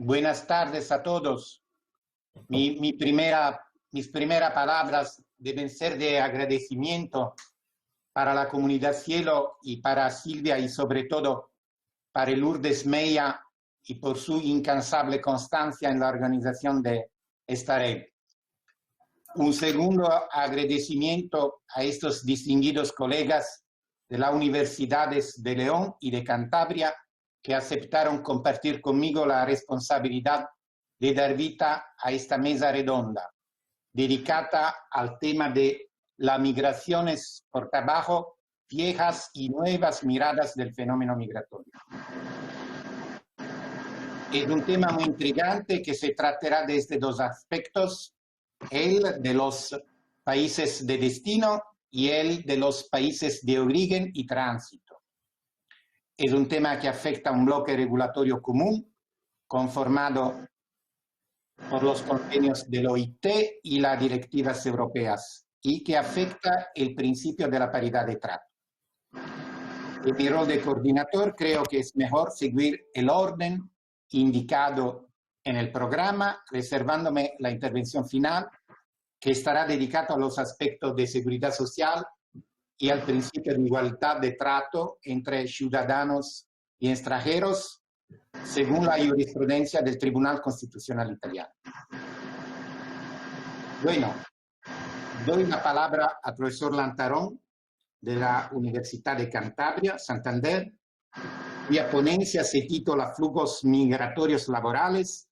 Buenas tardes a todos. Mis primeras palabras deben ser de agradecimiento para la comunidad Cielo y para Silvia y sobre todo para Lourdes Meya y por su incansable constancia en la organización de esta red. Un segundo agradecimiento a estos distinguidos colegas de las Universidades de León y de Cantabria que aceptaron compartir conmigo la responsabilidad de dar vida a esta mesa redonda, dedicada al tema de las migraciones por trabajo, viejas y nuevas miradas del fenómeno migratorio. Es un tema muy intrigante que se tratará desde dos aspectos, el de los países de destino y el de los países de origen y tránsito. Es un tema que afecta a un bloque regulatorio común conformado por los convenios del OIT y las directivas europeas y que afecta el principio de la paridad de trato. En mi rol de coordinador creo que es mejor seguir el orden indicado en el programa, reservándome la intervención final que estará dedicada a los aspectos de seguridad social y al principio de igualdad de trato entre ciudadanos y extranjeros, según la jurisprudencia del Tribunal Constitucional Italiano. Bueno, doy la palabra al profesor Lantarón de la Universidad de Cantabria, Santander, cuya ponencia se titula Flujos migratorios laborales,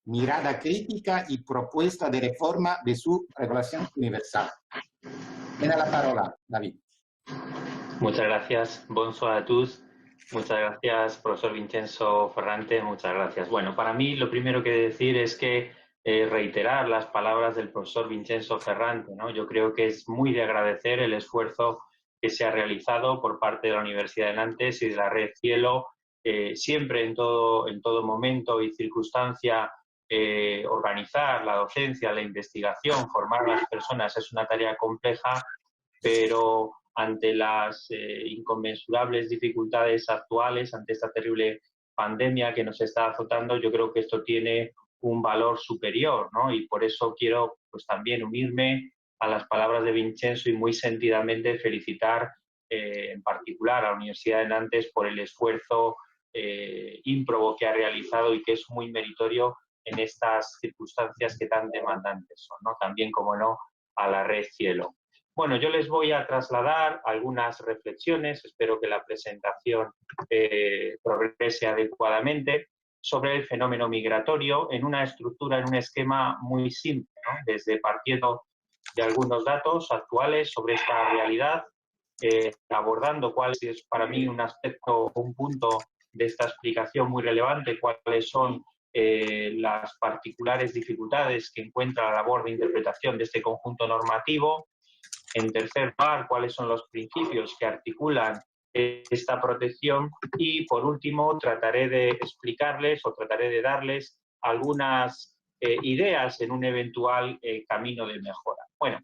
mirada crítica y propuesta de reforma de su regulación universal. Tiene la palabra, David. Muchas gracias, bonsoir a tous. Muchas gracias, profesor Vincenzo Ferrante, muchas gracias. Bueno, para mí lo primero que decir es que reiterar las palabras del profesor Vincenzo Ferrante, ¿no? Yo creo que es muy de agradecer el esfuerzo que se ha realizado por parte de la Universidad de Nantes y de la Red Cielo, siempre en todo momento y circunstancia. Organizar la docencia, la investigación, formar a las personas es una tarea compleja, pero ante las inconmensurables dificultades actuales, ante esta terrible pandemia que nos está azotando, yo creo que esto tiene un valor superior, ¿no? Y por eso quiero pues también unirme a las palabras de Vincenzo y muy sentidamente felicitar en particular a la Universidad de Nantes por el esfuerzo ímprobo que ha realizado y que es muy meritorio en estas circunstancias que tan demandantes son, ¿no? También, como no, a la Red Cielo. Bueno, yo les voy a trasladar algunas reflexiones, espero que la presentación progrese adecuadamente, sobre el fenómeno migratorio en una estructura, en un esquema muy simple, ¿no? Desde partiendo de algunos datos actuales sobre esta realidad, abordando cuál es para mí un aspecto, un punto de esta explicación muy relevante, cuáles son las particulares dificultades que encuentra la labor de interpretación de este conjunto normativo. En tercer lugar, cuáles son los principios que articulan esta protección. Y, por último, trataré de explicarles o trataré de darles algunas ideas en un eventual camino de mejora. Bueno,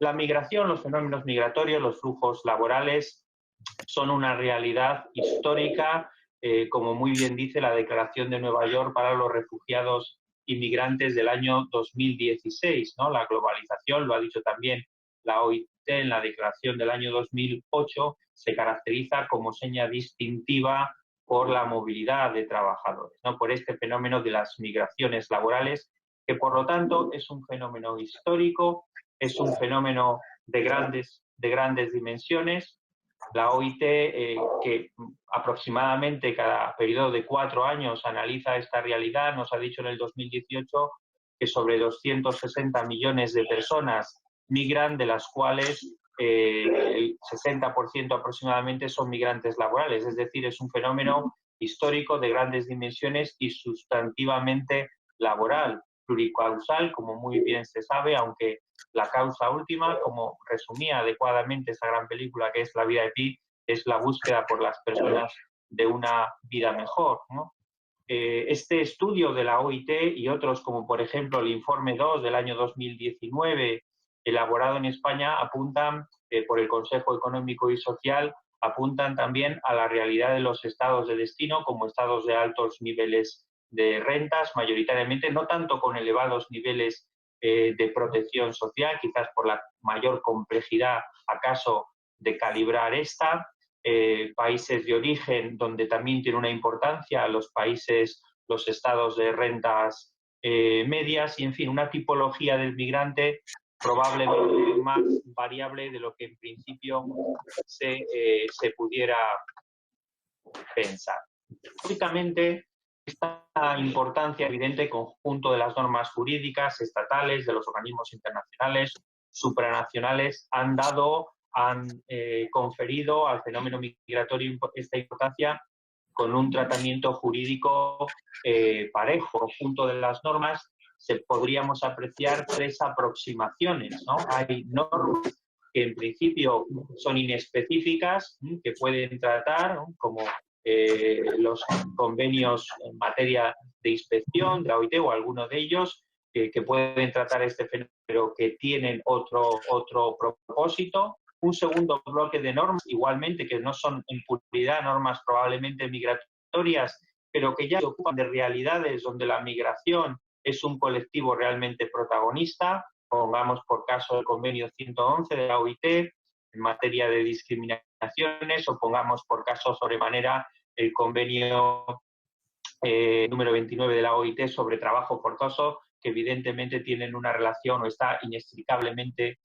la migración, los fenómenos migratorios, los flujos laborales son una realidad histórica, como muy bien dice la Declaración de Nueva York para los refugiados inmigrantes del año 2016, ¿no? La globalización, lo ha dicho también la OIT en la declaración del año 2008, se caracteriza como seña distintiva por la movilidad de trabajadores, ¿no? Por este fenómeno de las migraciones laborales, que por lo tanto es un fenómeno histórico, es un fenómeno de grandes dimensiones. La OIT, que aproximadamente cada periodo de 4 años analiza esta realidad, nos ha dicho en el 2018 que sobre 260 millones de personas migran, de las cuales el 60% aproximadamente son migrantes laborales, es decir, es un fenómeno histórico de grandes dimensiones y sustantivamente laboral, pluricausal, como muy bien se sabe, aunque la causa última, como resumía adecuadamente esa gran película que es La vida de Pi, es la búsqueda por las personas de una vida mejor, ¿no? Este estudio de la OIT y otros, como por ejemplo el informe 2 del año 2019, elaborado en España, apuntan, por el Consejo Económico y Social, apuntan también a la realidad de los estados de destino como estados de altos niveles de rentas, mayoritariamente, no tanto con elevados niveles de protección social, quizás por la mayor complejidad, acaso, de calibrar esta, países de origen donde también tiene una importancia los países, los estados de rentas medias y, en fin, una tipología del migrante probablemente más variable de lo que en principio se pudiera pensar. Lógicamente, esta importancia evidente conjunto de las normas jurídicas estatales, de los organismos internacionales, supranacionales, han conferido al fenómeno migratorio esta importancia con un tratamiento jurídico parejo. Conjunto de las normas podríamos apreciar tres aproximaciones, ¿no? Hay normas que en principio son inespecíficas, que pueden tratar, ¿no?, como los convenios en materia de inspección de la OIT o alguno de ellos, que pueden tratar este fenómeno, pero que tienen otro propósito. Un segundo bloque de normas, igualmente, que no son en puridad normas probablemente migratorias, pero que ya se ocupan de realidades donde la migración es un colectivo realmente protagonista. Pongamos por caso el convenio 111 de la OIT en materia de discriminaciones, o pongamos por caso sobremanera el convenio número 29 de la OIT sobre trabajo forzoso, que evidentemente tienen una relación o está inextricablemente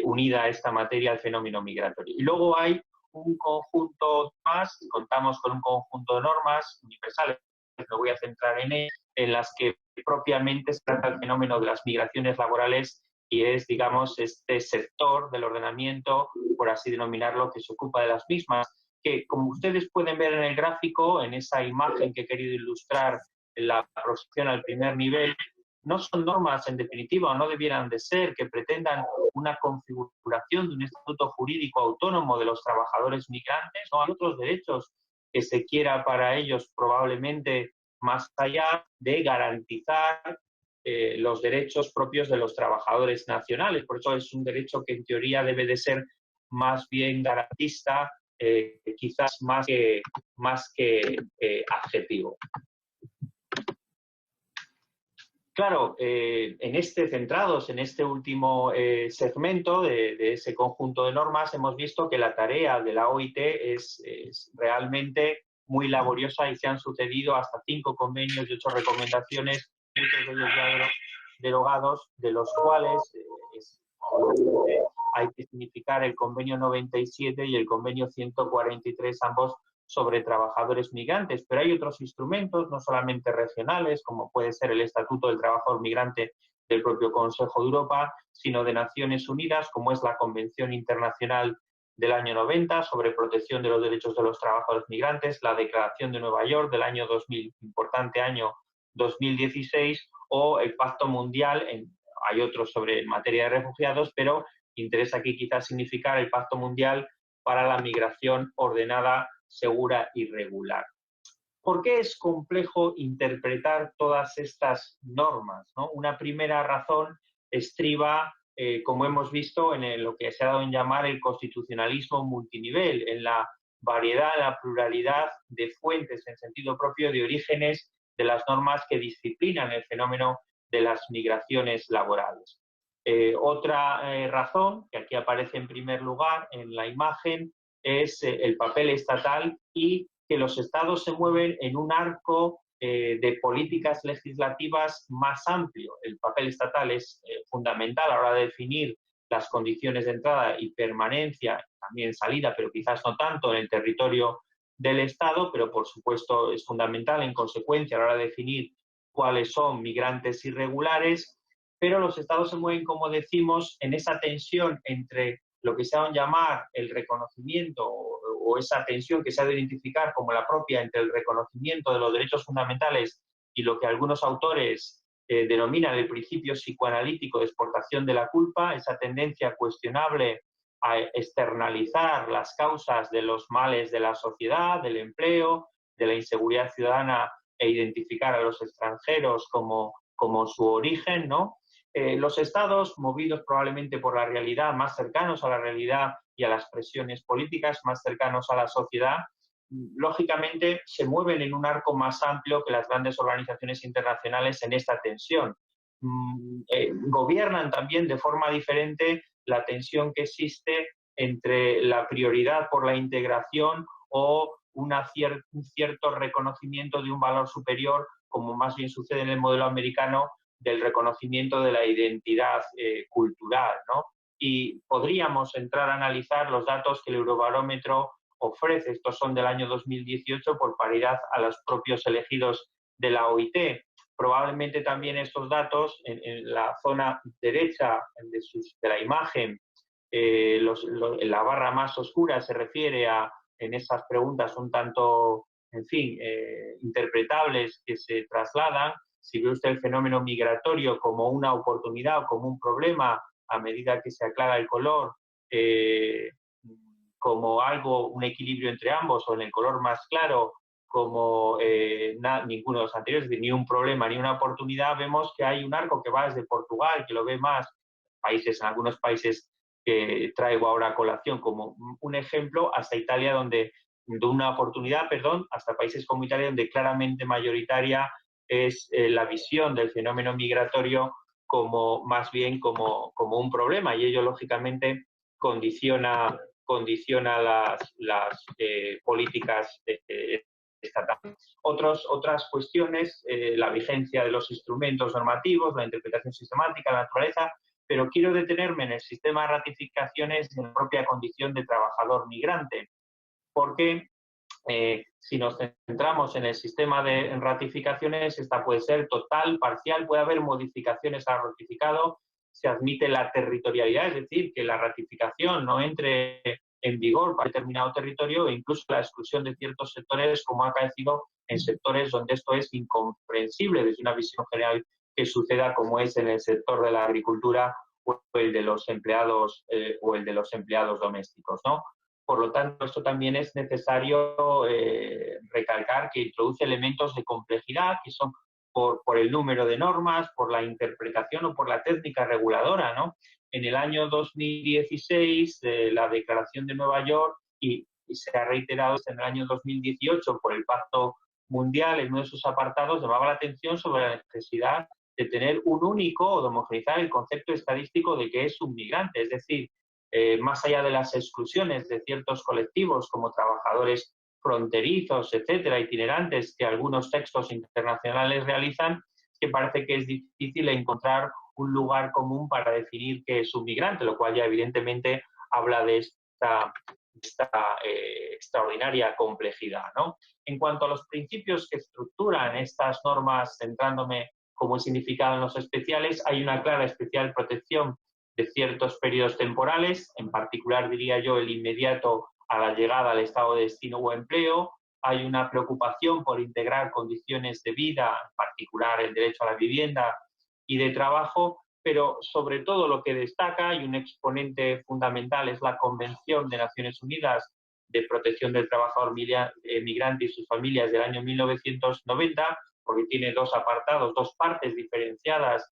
unida a esta materia al fenómeno migratorio. Y luego hay un conjunto más, contamos con un conjunto de normas universales, me voy a centrar en las que propiamente se trata el fenómeno de las migraciones laborales y es, digamos, este sector del ordenamiento, por así denominarlo, que se ocupa de las mismas, que como ustedes pueden ver en el gráfico, en esa imagen que he querido ilustrar en la proposición al primer nivel, no son normas en definitiva, o no debieran de ser, que pretendan una configuración de un estatuto jurídico autónomo de los trabajadores migrantes. No hay otros derechos que se quiera para ellos probablemente más allá de garantizar los derechos propios de los trabajadores nacionales. Por eso es un derecho que en teoría debe de ser más bien garantista, quizás más que adjetivo. Claro, centrados en este último segmento de ese conjunto de normas, hemos visto que la tarea de la OIT es realmente muy laboriosa y se han sucedido hasta 5 convenios y 8 recomendaciones, muchos de ellos ya derogados, de los cuales hay que significar el convenio 97 y el convenio 143, ambos sobre trabajadores migrantes, pero hay otros instrumentos, no solamente regionales, como puede ser el Estatuto del Trabajador Migrante del propio Consejo de Europa, sino de Naciones Unidas, como es la Convención Internacional del año 90 sobre protección de los derechos de los trabajadores migrantes, la Declaración de Nueva York del año 2000, importante año 2016, o el Pacto Mundial, hay otros sobre materia de refugiados, pero interesa aquí quizás significar el Pacto Mundial para la Migración Ordenada, Segura y Regular. ¿Por qué es complejo interpretar todas estas normas, ¿no? Una primera razón estriba, como hemos visto, en lo que se ha dado en llamar el constitucionalismo multinivel, en la variedad, la pluralidad de fuentes en sentido propio, de orígenes de las normas que disciplinan el fenómeno de las migraciones laborales. Otra razón, que aquí aparece en primer lugar en la imagen, es el papel estatal y que los estados se mueven en un arco de políticas legislativas más amplio. El papel estatal es fundamental a la hora de definir las condiciones de entrada y permanencia, también salida, pero quizás no tanto en el territorio del Estado, pero por supuesto es fundamental en consecuencia a la hora de definir cuáles son migrantes irregulares, pero los estados se mueven, como decimos, en esa tensión entre lo que se ha de llamar el reconocimiento o esa tensión que se ha de identificar como la propia entre el reconocimiento de los derechos fundamentales y lo que algunos autores denominan el principio psicoanalítico de exportación de la culpa, esa tendencia cuestionable a externalizar las causas de los males de la sociedad, del empleo, de la inseguridad ciudadana e identificar a los extranjeros como su origen, ¿no? Los estados, movidos probablemente por la realidad, más cercanos a la realidad y a las presiones políticas, más cercanos a la sociedad, lógicamente se mueven en un arco más amplio que las grandes organizaciones internacionales en esta tensión. Gobiernan también de forma diferente la tensión que existe entre la prioridad por la integración o un cierto reconocimiento de un valor superior, como más bien sucede en el modelo americano, del reconocimiento de la identidad cultural, ¿no? Y podríamos entrar a analizar los datos que el Eurobarómetro ofrece, estos son del año 2018, por paridad a los propios elegidos de la OIT. Probablemente también estos datos, en la zona derecha de la imagen, en la barra más oscura se refiere a, en esas preguntas un tanto, en fin, interpretables que se trasladan. Si ve usted el fenómeno migratorio como una oportunidad o como un problema, a medida que se aclara el color, como algo, un equilibrio entre ambos, o en el color más claro, como ninguno de los anteriores, ni un problema ni una oportunidad, vemos que hay un arco que va desde Portugal, que lo ve más países, en algunos países que traigo ahora a colación como un ejemplo, hasta Italia, donde de una oportunidad, perdón, hasta países como Italia, donde claramente mayoritaria es la visión del fenómeno migratorio como más bien como un problema, y ello lógicamente condiciona las políticas estatales. Otras cuestiones, la vigencia de los instrumentos normativos, la interpretación sistemática, la naturaleza, pero quiero detenerme en el sistema de ratificaciones y en la propia condición de trabajador migrante, porque si nos centramos en el sistema de ratificaciones, esta puede ser total, parcial, puede haber modificaciones al ratificado, se admite la territorialidad, es decir, que la ratificación no entre en vigor para determinado territorio, e incluso la exclusión de ciertos sectores, como ha acaecido en sectores donde esto es incomprensible desde una visión general que suceda, como es en el sector de la agricultura o el de los empleados domésticos, ¿no? Por lo tanto, esto también es necesario recalcar que introduce elementos de complejidad que son por el número de normas, por la interpretación o por la técnica reguladora, ¿no? En el año 2016, la Declaración de Nueva York, y se ha reiterado en el año 2018 por el Pacto Mundial, en uno de sus apartados, llamaba la atención sobre la necesidad de tener un único o de homogeneizar el concepto estadístico de qué es un migrante, es decir, más allá de las exclusiones de ciertos colectivos como trabajadores fronterizos, etcétera, itinerantes, que algunos textos internacionales realizan, que parece que es difícil encontrar un lugar común para definir qué es un migrante, lo cual ya evidentemente habla de esta extraordinaria complejidad, ¿no? En cuanto a los principios que estructuran estas normas, centrándome como el significado en los especiales, hay una clara especial protección de ciertos periodos temporales, en particular diría yo el inmediato a la llegada al estado de destino o empleo. Hay una preocupación por integrar condiciones de vida, en particular el derecho a la vivienda y de trabajo, pero sobre todo lo que destaca, y un exponente fundamental, es la Convención de Naciones Unidas de Protección del Trabajador Migrante y sus Familias del año 1990, porque tiene dos apartados, dos partes diferenciadas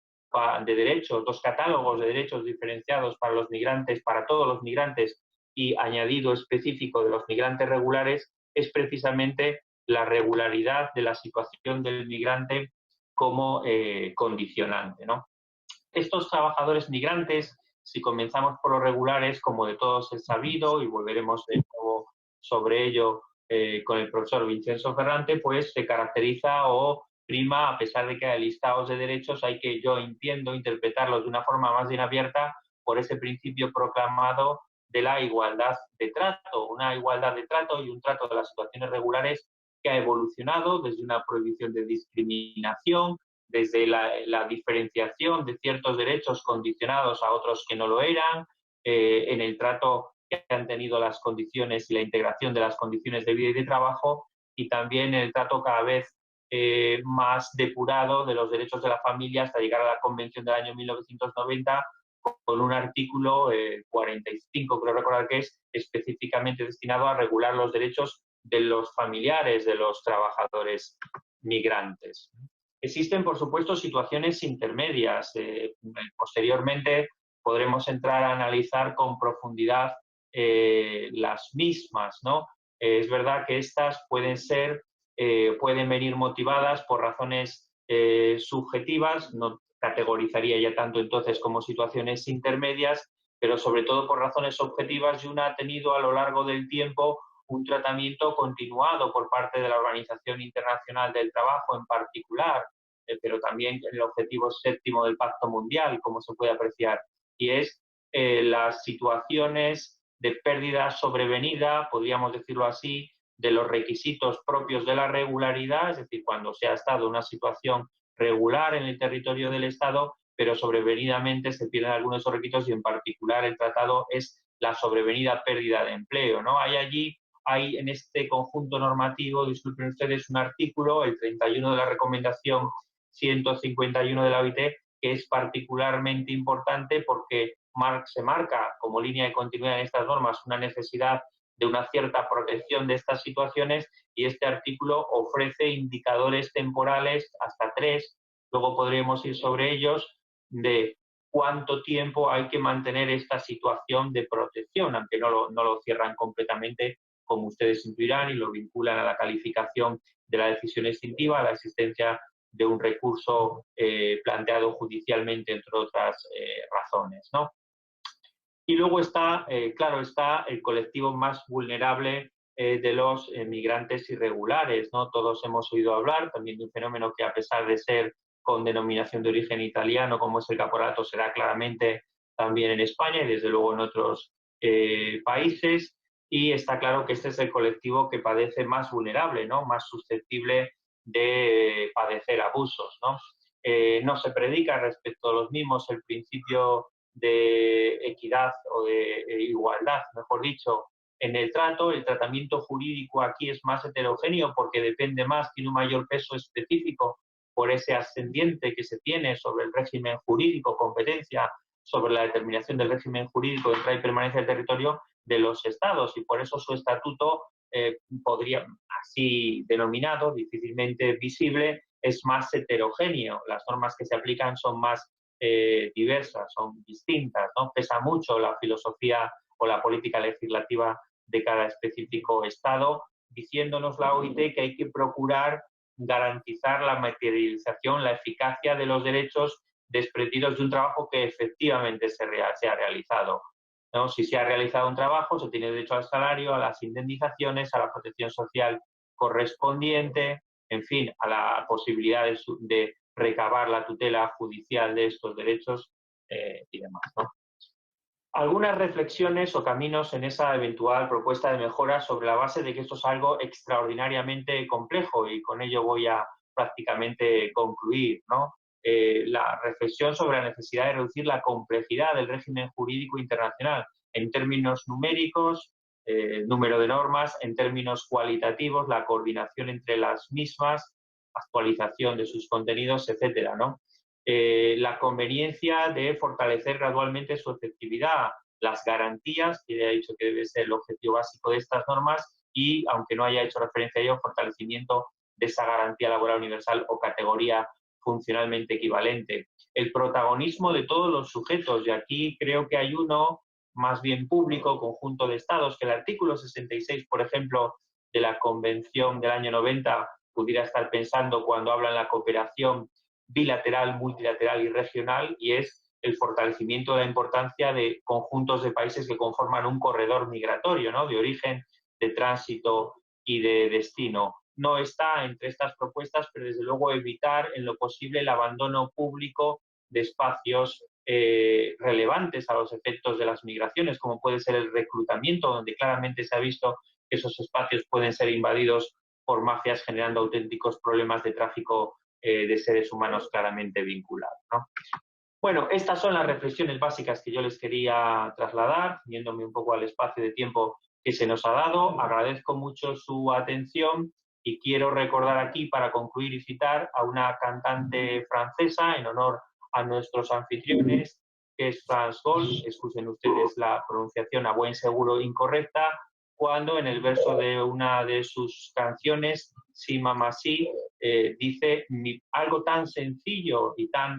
de derechos, dos catálogos de derechos diferenciados para los migrantes, para todos los migrantes, y añadido específico de los migrantes regulares, es precisamente la regularidad de la situación del migrante como condicionante, ¿no? Estos trabajadores migrantes, si comenzamos por los regulares, como de todos es sabido, y volveremos de nuevo sobre ello con el profesor Vincenzo Ferrante, pues se caracteriza o prima, a pesar de que hay listados de derechos, hay que, yo entiendo, interpretarlos de una forma más bien abierta por ese principio proclamado de la igualdad de trato, una igualdad de trato y un trato de las situaciones regulares que ha evolucionado desde una prohibición de discriminación, desde la diferenciación de ciertos derechos condicionados a otros que no lo eran, en el trato que han tenido las condiciones y la integración de las condiciones de vida y de trabajo, y también el trato cada vez más depurado de los derechos de la familia hasta llegar a la Convención del año 1990, con un artículo 45, creo recordar que es, específicamente destinado a regular los derechos de los familiares de los trabajadores migrantes. Existen, por supuesto, situaciones intermedias. Posteriormente podremos entrar a analizar con profundidad las mismas, ¿no? Es verdad que estas pueden venir motivadas por razones subjetivas, no categorizaría ya tanto entonces como situaciones intermedias, pero sobre todo por razones objetivas, y una ha tenido a lo largo del tiempo un tratamiento continuado por parte de la Organización Internacional del Trabajo en particular, pero también el objetivo séptimo del Pacto Mundial, como se puede apreciar, y es las situaciones de pérdida sobrevenida, podríamos decirlo así, de los requisitos propios de la regularidad, es decir, cuando se ha estado en una situación regular en el territorio del Estado, pero sobrevenidamente se pierden algunos de esos requisitos, y en particular el tratado es la sobrevenida pérdida de empleo, ¿no? Hay en este conjunto normativo, disculpen ustedes, un artículo, el 31 de la recomendación 151 de la OIT, que es particularmente importante porque se marca como línea de continuidad en estas normas una necesidad de una cierta protección de estas situaciones, y este artículo ofrece indicadores temporales, hasta 3, luego podríamos ir sobre ellos, de cuánto tiempo hay que mantener esta situación de protección, aunque no lo cierran completamente, como ustedes intuirán, y lo vinculan a la calificación de la decisión extintiva, a la existencia de un recurso planteado judicialmente, entre otras razones, ¿no? Y luego está, claro, está el colectivo más vulnerable de los migrantes irregulares, ¿no? Todos hemos oído hablar también de un fenómeno que, a pesar de ser con denominación de origen italiano, como es el caporalato, será claramente también en España y desde luego en otros países, y está claro que este es el colectivo que padece más vulnerable, ¿no? Más susceptible de padecer abusos, ¿no? No se predica respecto a los mismos el principio de equidad o de igualdad, mejor dicho, en el trato. El tratamiento jurídico aquí es más heterogéneo porque depende más, tiene un mayor peso específico por ese ascendiente que se tiene sobre el régimen jurídico, competencia sobre la determinación del régimen jurídico de entrada y permanencia del territorio de los estados, y por eso su estatuto podría, así denominado, difícilmente visible, es más heterogéneo. Las normas que se aplican son más diversas, son distintas, ¿no? Pesa mucho la filosofía o la política legislativa de cada específico Estado, diciéndonos la OIT que hay que procurar garantizar la materialización, la eficacia de los derechos desprendidos de un trabajo que efectivamente se ha realizado, ¿no? Si se ha realizado un trabajo, se tiene derecho al salario, a las indemnizaciones, a la protección social correspondiente, en fin, a la posibilidad de recabar la tutela judicial de estos derechos y demás, ¿no? Algunas reflexiones o caminos en esa eventual propuesta de mejora, sobre la base de que esto es algo extraordinariamente complejo, y con ello voy a prácticamente concluir, ¿no? La reflexión sobre la necesidad de reducir la complejidad del régimen jurídico internacional en términos numéricos, número de normas, en términos cualitativos, la coordinación entre las mismas, actualización de sus contenidos, etcétera, ¿no? La conveniencia de fortalecer gradualmente su efectividad, las garantías, que ya he dicho que debe ser el objetivo básico de estas normas, y, aunque no haya hecho referencia a ello, fortalecimiento de esa garantía laboral universal o categoría funcionalmente equivalente. El protagonismo de todos los sujetos, y aquí creo que hay uno más bien público, conjunto de estados, que el artículo 66, por ejemplo, de la Convención del año 90 pudiera estar pensando cuando habla en la cooperación bilateral, multilateral y regional, y es el fortalecimiento de la importancia de conjuntos de países que conforman un corredor migratorio, ¿no? De origen, de tránsito y de destino. No está entre estas propuestas, pero desde luego evitar en lo posible el abandono público de espacios relevantes a los efectos de las migraciones, como puede ser el reclutamiento, donde claramente se ha visto que esos espacios pueden ser invadidos por mafias, generando auténticos problemas de tráfico de seres humanos claramente vinculados, ¿no? Bueno, estas son las reflexiones básicas que yo les quería trasladar, yéndome un poco al espacio de tiempo que se nos ha dado. Agradezco mucho su atención y quiero recordar aquí, para concluir y citar, a una cantante francesa en honor a nuestros anfitriones, que es France Gall, excusen ustedes la pronunciación a buen seguro incorrecta, cuando en el verso de una de sus canciones, Si Mama Si, dice algo tan sencillo y tan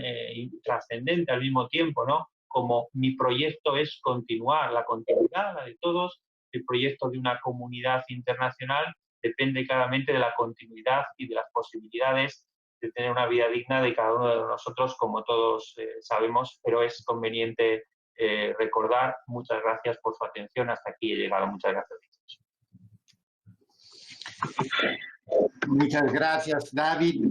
trascendente al mismo tiempo, ¿no? Como: mi proyecto es continuar, la continuidad, la de todos, el proyecto de una comunidad internacional depende claramente de la continuidad y de las posibilidades de tener una vida digna de cada uno de nosotros, como todos sabemos, pero es conveniente recordar. Muchas gracias por su atención. Hasta aquí he llegado. Muchas gracias. Muchas gracias, David.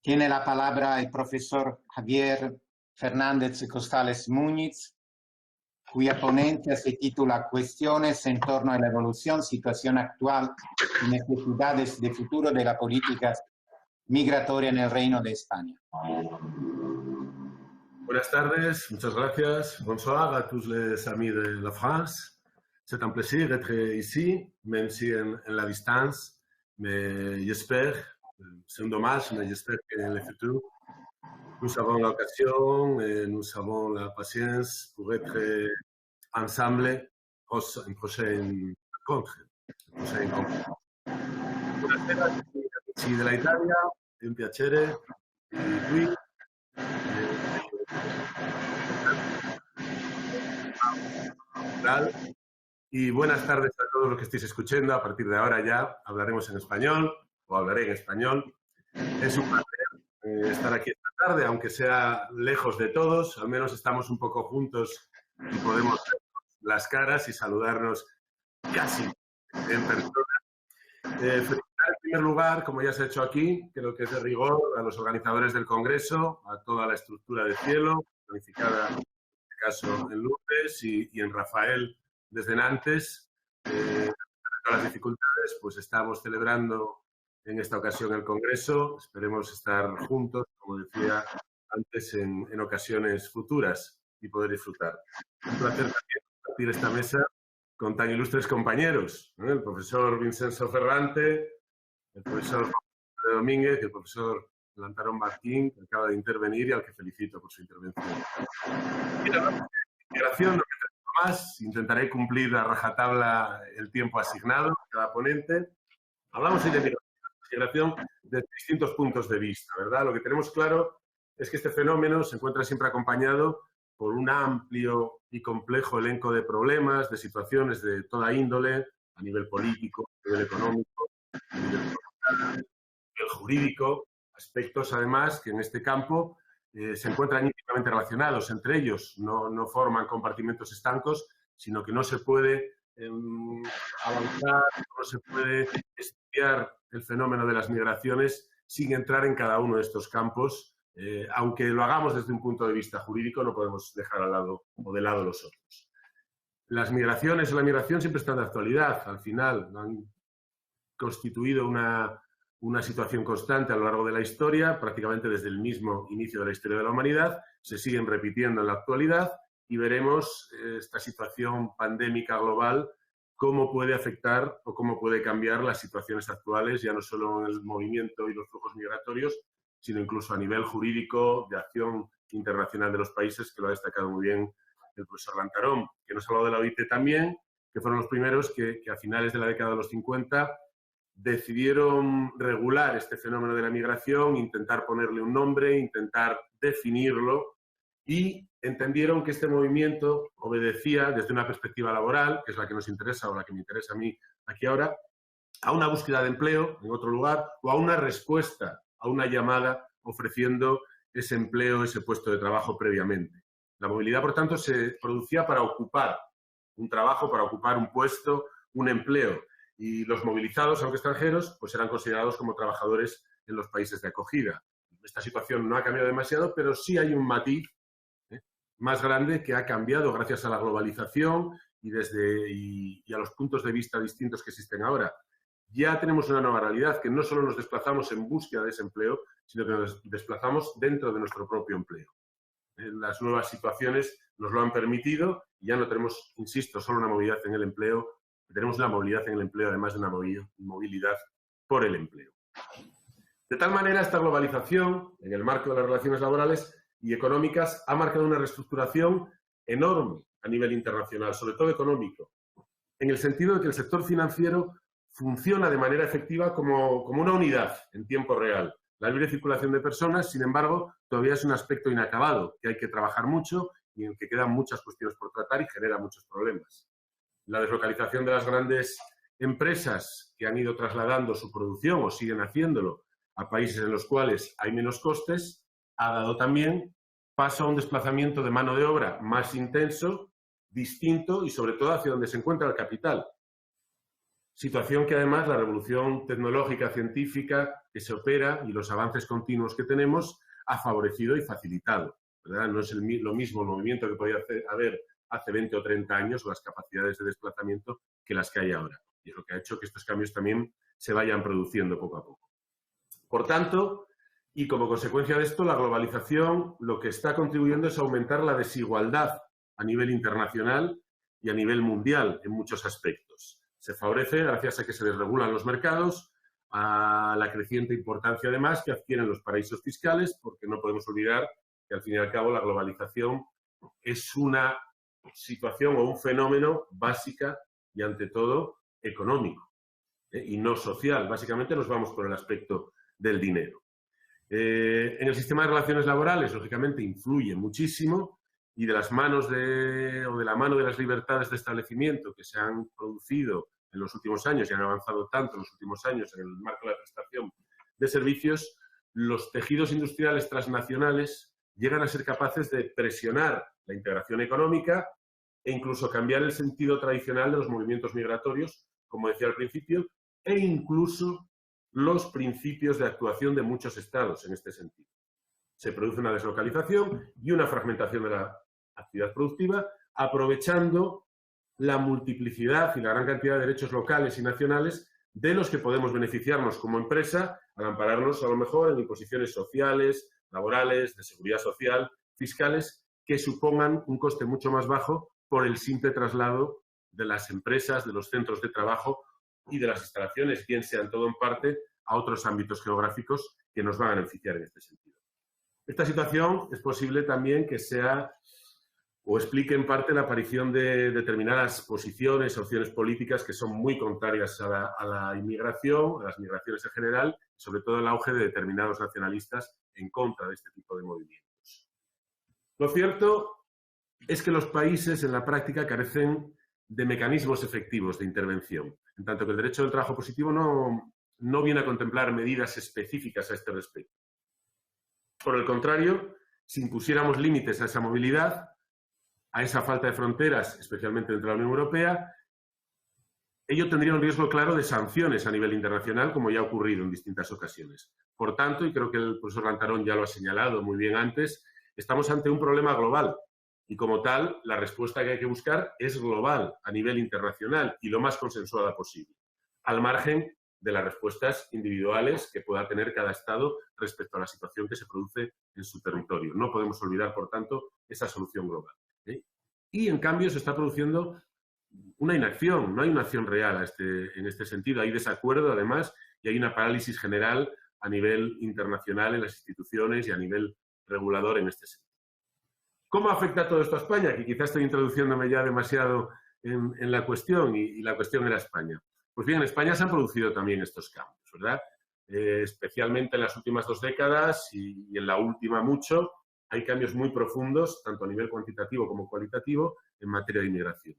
Tiene la palabra el profesor Javier Fernández Costales Muñiz, cuya ponencia se titula Cuestiones en torno a la evolución, situación actual y necesidades de futuro de la política migratoria en el Reino de España. Buenas tardes, muchas gracias. Bonsoir à tous les amis de la France. C'est un plaisir d'être ici, même si en la distance, mais j'espère, c'est un dommage, mais j'espère qu'en le futur, nous avons l'occasion et nous avons la patience pour être ensemble pour une prochaine rencontre. Buonasera, amici della Italia, è un piacere qui. Y buenas tardes a todos los que estéis escuchando. A partir de ahora ya hablaremos en español, o hablaré en español. Es un placer estar aquí esta tarde, aunque sea lejos de todos. Al menos estamos un poco juntos y podemos ver las caras y saludarnos casi en persona. Felicitar en primer lugar, como ya se ha hecho aquí, creo que es de rigor, a los organizadores del Congreso, a toda la estructura de Cielo, planificada en este caso en Lourdes y en Rafael desde Nantes. Con las dificultades, pues estamos celebrando en esta ocasión el Congreso. Esperemos estar juntos, como decía antes, en ocasiones futuras y poder disfrutar. Un placer también compartir esta mesa con tan ilustres compañeros, ¿no? El profesor Vincenzo Ferrante, el profesor José Domínguez y el profesor Lantarón Martín, que acaba de intervenir y al que felicito por su intervención. Y la integración, lo que más, intentaré cumplir a rajatabla el tiempo asignado a cada ponente. Hablamos hoy de migración desde distintos puntos de vista, ¿verdad? Lo que tenemos claro es que este fenómeno se encuentra siempre acompañado por un amplio y complejo elenco de problemas, de situaciones de toda índole, a nivel político, a nivel económico, a nivel jurídico, aspectos además que en este campo se encuentran íntimamente relacionados entre ellos, no forman compartimentos estancos, sino que no se puede avanzar, no se puede estudiar el fenómeno de las migraciones sin entrar en cada uno de estos campos. Aunque lo hagamos desde un punto de vista jurídico, no podemos dejar al lado o de lado los otros. Las migraciones o la migración siempre están de actualidad. Al final han constituido una situación constante a lo largo de la historia, prácticamente desde el mismo inicio de la historia de la humanidad, se siguen repitiendo en la actualidad y veremos esta situación pandémica global, cómo puede afectar o cómo puede cambiar las situaciones actuales, ya no solo en el movimiento y los flujos migratorios, sino incluso a nivel jurídico, de acción internacional de los países, que lo ha destacado muy bien el profesor Lantarón, que nos ha hablado de la OIT también, que fueron los primeros que a finales de la década de los 50 decidieron regular este fenómeno de la migración, intentar ponerle un nombre, intentar definirlo, y entendieron que este movimiento obedecía desde una perspectiva laboral, que es la que nos interesa o la que me interesa a mí aquí ahora, a una búsqueda de empleo en otro lugar o a una respuesta a una llamada ofreciendo ese empleo, ese puesto de trabajo previamente. La movilidad, por tanto, se producía para ocupar un trabajo, para ocupar un puesto, un empleo. Y los movilizados, aunque extranjeros, pues eran considerados como trabajadores en los países de acogida. Esta situación no ha cambiado demasiado, pero sí hay un matiz más grande que ha cambiado gracias a la globalización y a los puntos de vista distintos que existen ahora. Ya tenemos una nueva realidad, que no solo nos desplazamos en búsqueda de ese empleo, sino que nos desplazamos dentro de nuestro propio empleo. Las nuevas situaciones nos lo han permitido y ya no tenemos, insisto, solo una movilidad en el empleo, tenemos una movilidad en el empleo, además de una movilidad por el empleo. De tal manera, esta globalización, en el marco de las relaciones laborales y económicas, ha marcado una reestructuración enorme a nivel internacional, sobre todo económico, en el sentido de que el sector financiero funciona de manera efectiva como una unidad en tiempo real. La libre circulación de personas, sin embargo, todavía es un aspecto inacabado, que hay que trabajar mucho y en el que quedan muchas cuestiones por tratar y genera muchos problemas. La deslocalización de las grandes empresas que han ido trasladando su producción o siguen haciéndolo a países en los cuales hay menos costes ha dado también paso a un desplazamiento de mano de obra más intenso, distinto y sobre todo hacia donde se encuentra el capital. Situación que además la revolución tecnológica, científica que se opera y los avances continuos que tenemos ha favorecido y facilitado, ¿verdad? No es lo mismo el movimiento que podía haber hace 20 o 30 años, las capacidades de desplazamiento, que las que hay ahora. Y es lo que ha hecho que estos cambios también se vayan produciendo poco a poco. Por tanto, y como consecuencia de esto, la globalización lo que está contribuyendo es aumentar la desigualdad a nivel internacional y a nivel mundial en muchos aspectos. Se favorece gracias a que se desregulan los mercados, a la creciente importancia además que adquieren los paraísos fiscales, porque no podemos olvidar que al fin y al cabo la globalización es una situación o un fenómeno básica y ante todo económico y no social. Básicamente nos vamos por el aspecto del dinero. En el sistema de relaciones laborales, lógicamente, influye muchísimo y de la mano de las libertades de establecimiento que se han producido en los últimos años y han avanzado tanto en los últimos años en el marco de la prestación de servicios, los tejidos industriales transnacionales llegan a ser capaces de presionar la integración económica e incluso cambiar el sentido tradicional de los movimientos migratorios, como decía al principio, e incluso los principios de actuación de muchos estados en este sentido. Se produce una deslocalización y una fragmentación de la actividad productiva, aprovechando la multiplicidad y la gran cantidad de derechos locales y nacionales de los que podemos beneficiarnos como empresa al ampararnos a lo mejor en imposiciones sociales, laborales, de seguridad social, fiscales, que supongan un coste mucho más bajo por el simple traslado de las empresas, de los centros de trabajo y de las instalaciones, bien sean todo en parte, a otros ámbitos geográficos que nos van a beneficiar en este sentido. Esta situación es posible también que sea o explique en parte la aparición de determinadas posiciones, opciones políticas que son muy contrarias a la inmigración, a las migraciones en general, sobre todo el auge de determinados nacionalistas en contra de este tipo de movimientos. Lo cierto es que los países en la práctica carecen de mecanismos efectivos de intervención, en tanto que el derecho del trabajo positivo no viene a contemplar medidas específicas a este respecto. Por el contrario, si impusiéramos límites a esa movilidad, a esa falta de fronteras, especialmente dentro de la Unión Europea, ello tendría un riesgo claro de sanciones a nivel internacional, como ya ha ocurrido en distintas ocasiones. Por tanto, y creo que el profesor Lantarón ya lo ha señalado muy bien antes, estamos ante un problema global y como tal, la respuesta que hay que buscar es global, a nivel internacional y lo más consensuada posible, al margen de las respuestas individuales que pueda tener cada Estado respecto a la situación que se produce en su territorio. No podemos olvidar, por tanto, esa solución global. Y, en cambio, se está produciendo una inacción, no hay una acción real en este sentido. Hay desacuerdo, además, y hay una parálisis general a nivel internacional en las instituciones y a nivel regulador en este sentido. ¿Cómo afecta todo esto a España? Que quizás estoy introduciéndome ya demasiado en la cuestión y la cuestión era España. Pues bien, en España se han producido también estos cambios, ¿verdad? Especialmente en las últimas 2 décadas y en la última mucho, hay cambios muy profundos, tanto a nivel cuantitativo como cualitativo, en materia de inmigración.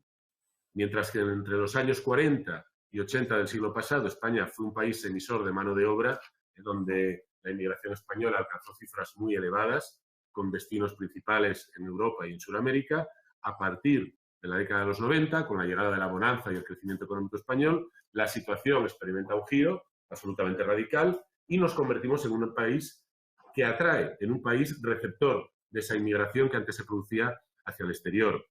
Mientras que entre los años 40 y 80 del siglo pasado, España fue un país emisor de mano de obra, donde la inmigración española alcanzó cifras muy elevadas, con destinos principales en Europa y en Sudamérica. A partir de la década de los 90, con la llegada de la bonanza y el crecimiento económico español, la situación experimenta un giro absolutamente radical y nos convertimos en un país que atrae, en un país receptor de esa inmigración que antes se producía hacia el exterior,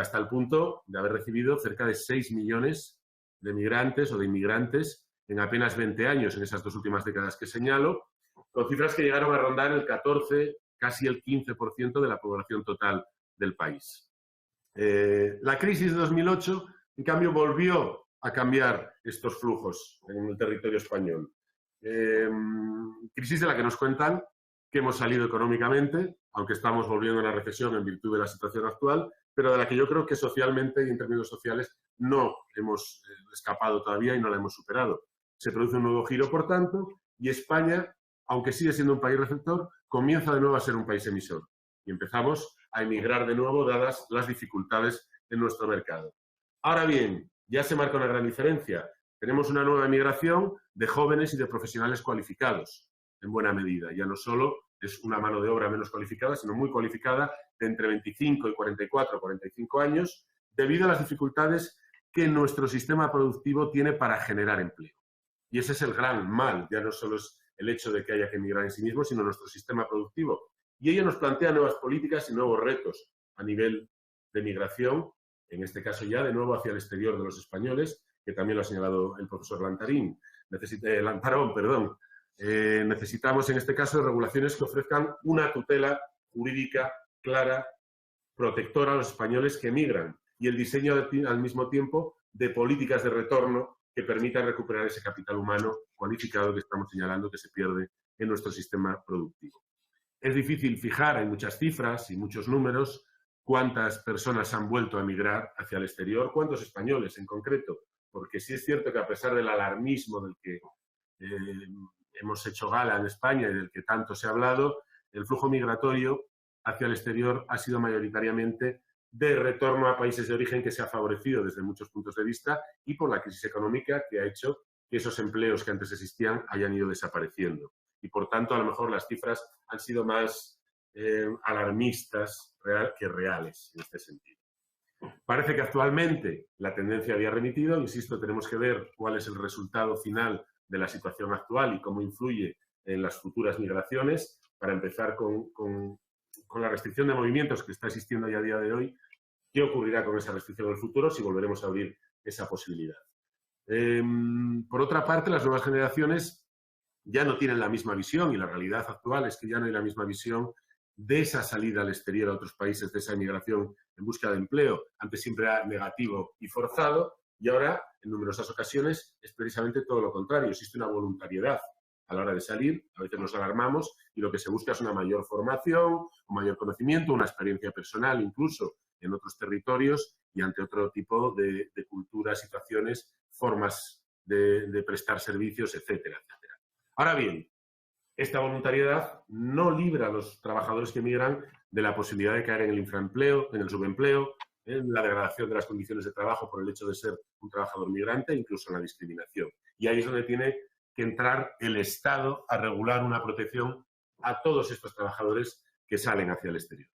hasta el punto de haber recibido cerca de 6 millones de migrantes o de inmigrantes en apenas 20 años, en esas 2 últimas décadas que señalo, con cifras que llegaron a rondar el 14, casi el 15% de la población total del país. La crisis de 2008, en cambio, volvió a cambiar estos flujos en el territorio español. Crisis de la que nos cuentan que hemos salido económicamente, aunque estamos volviendo a una recesión en virtud de la situación actual, pero de la que yo creo que socialmente y en términos sociales no hemos escapado todavía y no la hemos superado. Se produce un nuevo giro, por tanto, y España, aunque sigue siendo un país receptor, comienza de nuevo a ser un país emisor. Y empezamos a emigrar de nuevo, dadas las dificultades en nuestro mercado. Ahora bien, ya se marca una gran diferencia. Tenemos una nueva emigración de jóvenes y de profesionales cualificados, en buena medida. Ya no solo es una mano de obra menos cualificada, sino muy cualificada, de entre 25 y 44 o 45 años, debido a las dificultades que nuestro sistema productivo tiene para generar empleo. Y ese es el gran mal, ya no solo es el hecho de que haya que emigrar en sí mismo, sino nuestro sistema productivo. Y ello nos plantea nuevas políticas y nuevos retos a nivel de migración, en este caso ya de nuevo hacia el exterior de los españoles, que también lo ha señalado el profesor Lantarón. Necesitamos en este caso regulaciones que ofrezcan una tutela jurídica clara, protectora a los españoles que emigran y el diseño al mismo tiempo de políticas de retorno que permitan recuperar ese capital humano cualificado que estamos señalando que se pierde en nuestro sistema productivo. Es difícil fijar, hay muchas cifras y muchos números, cuántas personas han vuelto a emigrar hacia el exterior, cuántos españoles en concreto, porque sí es cierto que a pesar del alarmismo del que hemos hecho gala en España y del que tanto se ha hablado, el flujo migratorio hacia el exterior ha sido mayoritariamente de retorno a países de origen que se ha favorecido desde muchos puntos de vista y por la crisis económica que ha hecho que esos empleos que antes existían hayan ido desapareciendo. Y por tanto, a lo mejor las cifras han sido más alarmistas que reales en este sentido. Parece que actualmente la tendencia había remitido, insisto, tenemos que ver cuál es el resultado final de la situación actual y cómo influye en las futuras migraciones. Para empezar con la restricción de movimientos que está existiendo ya a día de hoy, ¿qué ocurrirá con esa restricción en el futuro si volveremos a abrir esa posibilidad? Por otra parte, las nuevas generaciones ya no tienen la misma visión y la realidad actual es que ya no hay la misma visión de esa salida al exterior a otros países, de esa inmigración en busca de empleo. Antes siempre era negativo y forzado y ahora, en numerosas ocasiones, es precisamente todo lo contrario. Existe una voluntariedad a la hora de salir, a veces nos alarmamos y lo que se busca es una mayor formación, un mayor conocimiento, una experiencia personal incluso en otros territorios y ante otro tipo de culturas, situaciones, formas de prestar servicios, etcétera, etcétera. Ahora bien, esta voluntariedad no libra a los trabajadores que emigran de la posibilidad de caer en el infraempleo, en el subempleo, en la degradación de las condiciones de trabajo por el hecho de ser un trabajador migrante, incluso en la discriminación. Y ahí es donde tiene que entrar el Estado a regular una protección a todos estos trabajadores que salen hacia el exterior.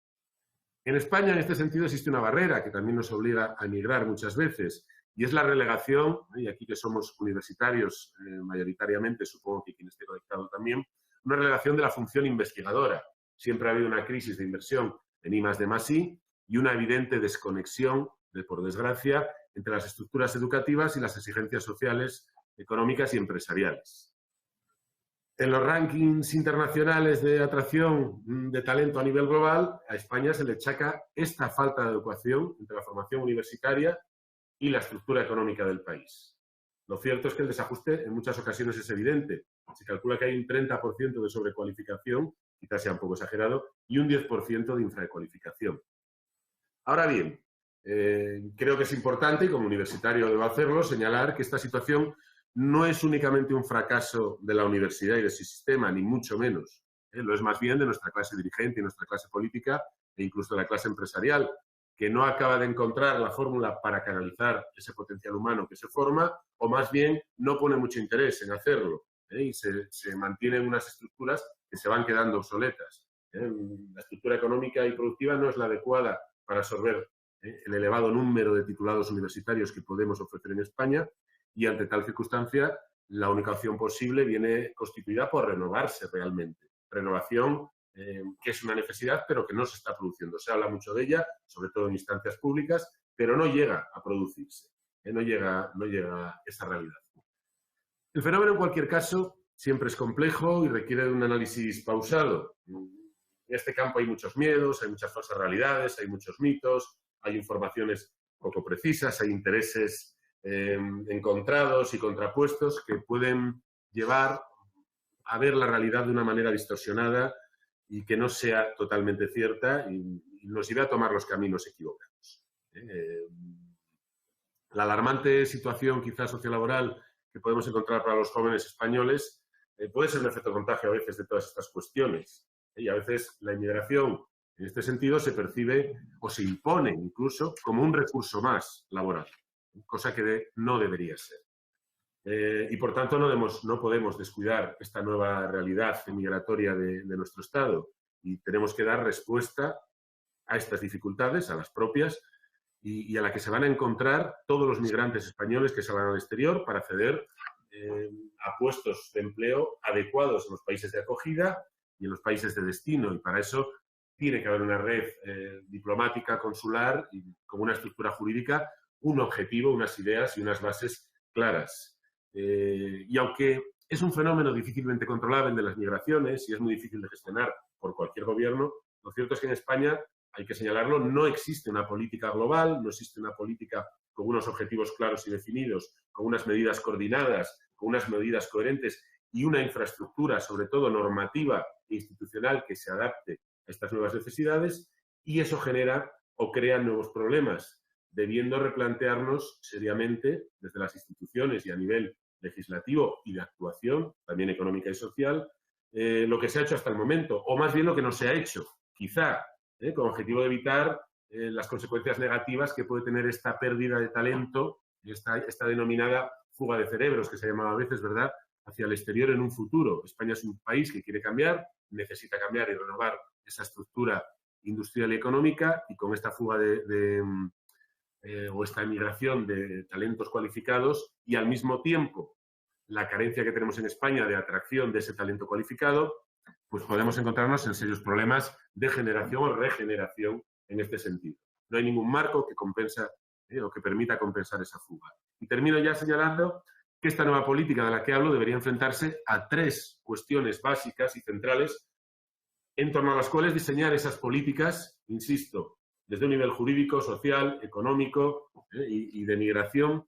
En España, en este sentido, existe una barrera que también nos obliga a emigrar muchas veces, y es la relegación, y aquí que somos universitarios mayoritariamente, supongo que quien esté conectado también, una relegación de la función investigadora. Siempre ha habido una crisis de inversión en I+D+I y una evidente desconexión, por desgracia, entre las estructuras educativas y las exigencias sociales, económicas y empresariales. En los rankings internacionales de atracción de talento a nivel global, a España se le achaca esta falta de adecuación entre la formación universitaria y la estructura económica del país. Lo cierto es que el desajuste en muchas ocasiones es evidente. Se calcula que hay un 30% de sobrecualificación, quizás sea un poco exagerado, y un 10% de infracualificación. Ahora bien, creo que es importante, y como universitario debo hacerlo, señalar que esta situación no es únicamente un fracaso de la universidad y de su sistema, ni mucho menos. Lo es más bien de nuestra clase dirigente y nuestra clase política e incluso de la clase empresarial, que no acaba de encontrar la fórmula para canalizar ese potencial humano que se forma, o más bien no pone mucho interés en hacerlo, y se mantienen unas estructuras que se van quedando obsoletas. La estructura económica y productiva no es la adecuada para absorber el elevado número de titulados universitarios que podemos ofrecer en España, y ante tal circunstancia la única opción posible viene constituida por renovarse realmente. Renovación que es una necesidad, pero que no se está produciendo. Se habla mucho de ella, sobre todo en instancias públicas, pero no llega a producirse. No llega esa realidad. El fenómeno, en cualquier caso, siempre es complejo y requiere de un análisis pausado. En este campo hay muchos miedos, hay muchas falsas realidades, hay muchos mitos, hay informaciones poco precisas, hay intereses encontrados y contrapuestos que pueden llevar a ver la realidad de una manera distorsionada y que no sea totalmente cierta y nos lleve a tomar los caminos equivocados. La alarmante situación quizás sociolaboral que podemos encontrar para los jóvenes españoles puede ser un efecto contagio a veces de todas estas cuestiones. Y a veces la inmigración En este sentido, se percibe o se impone incluso como un recurso más laboral, cosa que no debería ser. Y por tanto no podemos descuidar esta nueva realidad migratoria de nuestro Estado y tenemos que dar respuesta a estas dificultades, a las propias, y a la que se van a encontrar todos los migrantes españoles que salgan al exterior para acceder a puestos de empleo adecuados en los países de acogida y en los países de destino. Y para eso tiene que haber una red diplomática, consular y con una estructura jurídica, un objetivo, unas ideas y unas bases claras. Y aunque es un fenómeno difícilmente controlable el de las migraciones y es muy difícil de gestionar por cualquier gobierno, lo cierto es que en España, hay que señalarlo, no existe una política global, no existe una política con unos objetivos claros y definidos, con unas medidas coordinadas, con unas medidas coherentes y una infraestructura, sobre todo normativa e institucional, que se adapte a estas nuevas necesidades, y eso genera o crea nuevos problemas, debiendo replantearnos seriamente desde las instituciones y a nivel legislativo y de actuación, también económica y social, lo que se ha hecho hasta el momento, o más bien lo que no se ha hecho, quizá, con objetivo de evitar las consecuencias negativas que puede tener esta pérdida de talento, esta denominada fuga de cerebros, que se llamaba a veces, ¿verdad?, hacia el exterior en un futuro. España es un país que quiere cambiar, necesita cambiar y renovar esa estructura industrial y económica, y con esta fuga o esta emigración de talentos cualificados y al mismo tiempo la carencia que tenemos en España de atracción de ese talento cualificado, pues podemos encontrarnos en serios problemas de generación o regeneración en este sentido. No hay ningún marco que compensa o que permita compensar esa fuga. Y termino ya señalando que esta nueva política de la que hablo debería enfrentarse a 3 cuestiones básicas y centrales en torno a las cuales diseñar esas políticas, insisto, desde un nivel jurídico, social, económico y de migración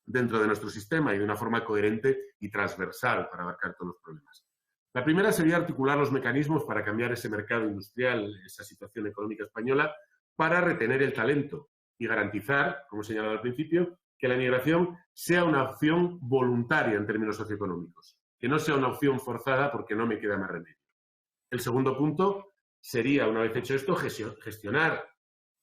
dentro de nuestro sistema y de una forma coherente y transversal para abarcar todos los problemas. La primera sería articular los mecanismos para cambiar ese mercado industrial, esa situación económica española, para retener el talento y garantizar, como he señalado al principio, que la migración sea una opción voluntaria en términos socioeconómicos, que no sea una opción forzada porque no me queda más remedio. El segundo punto sería, una vez hecho esto, gestionar,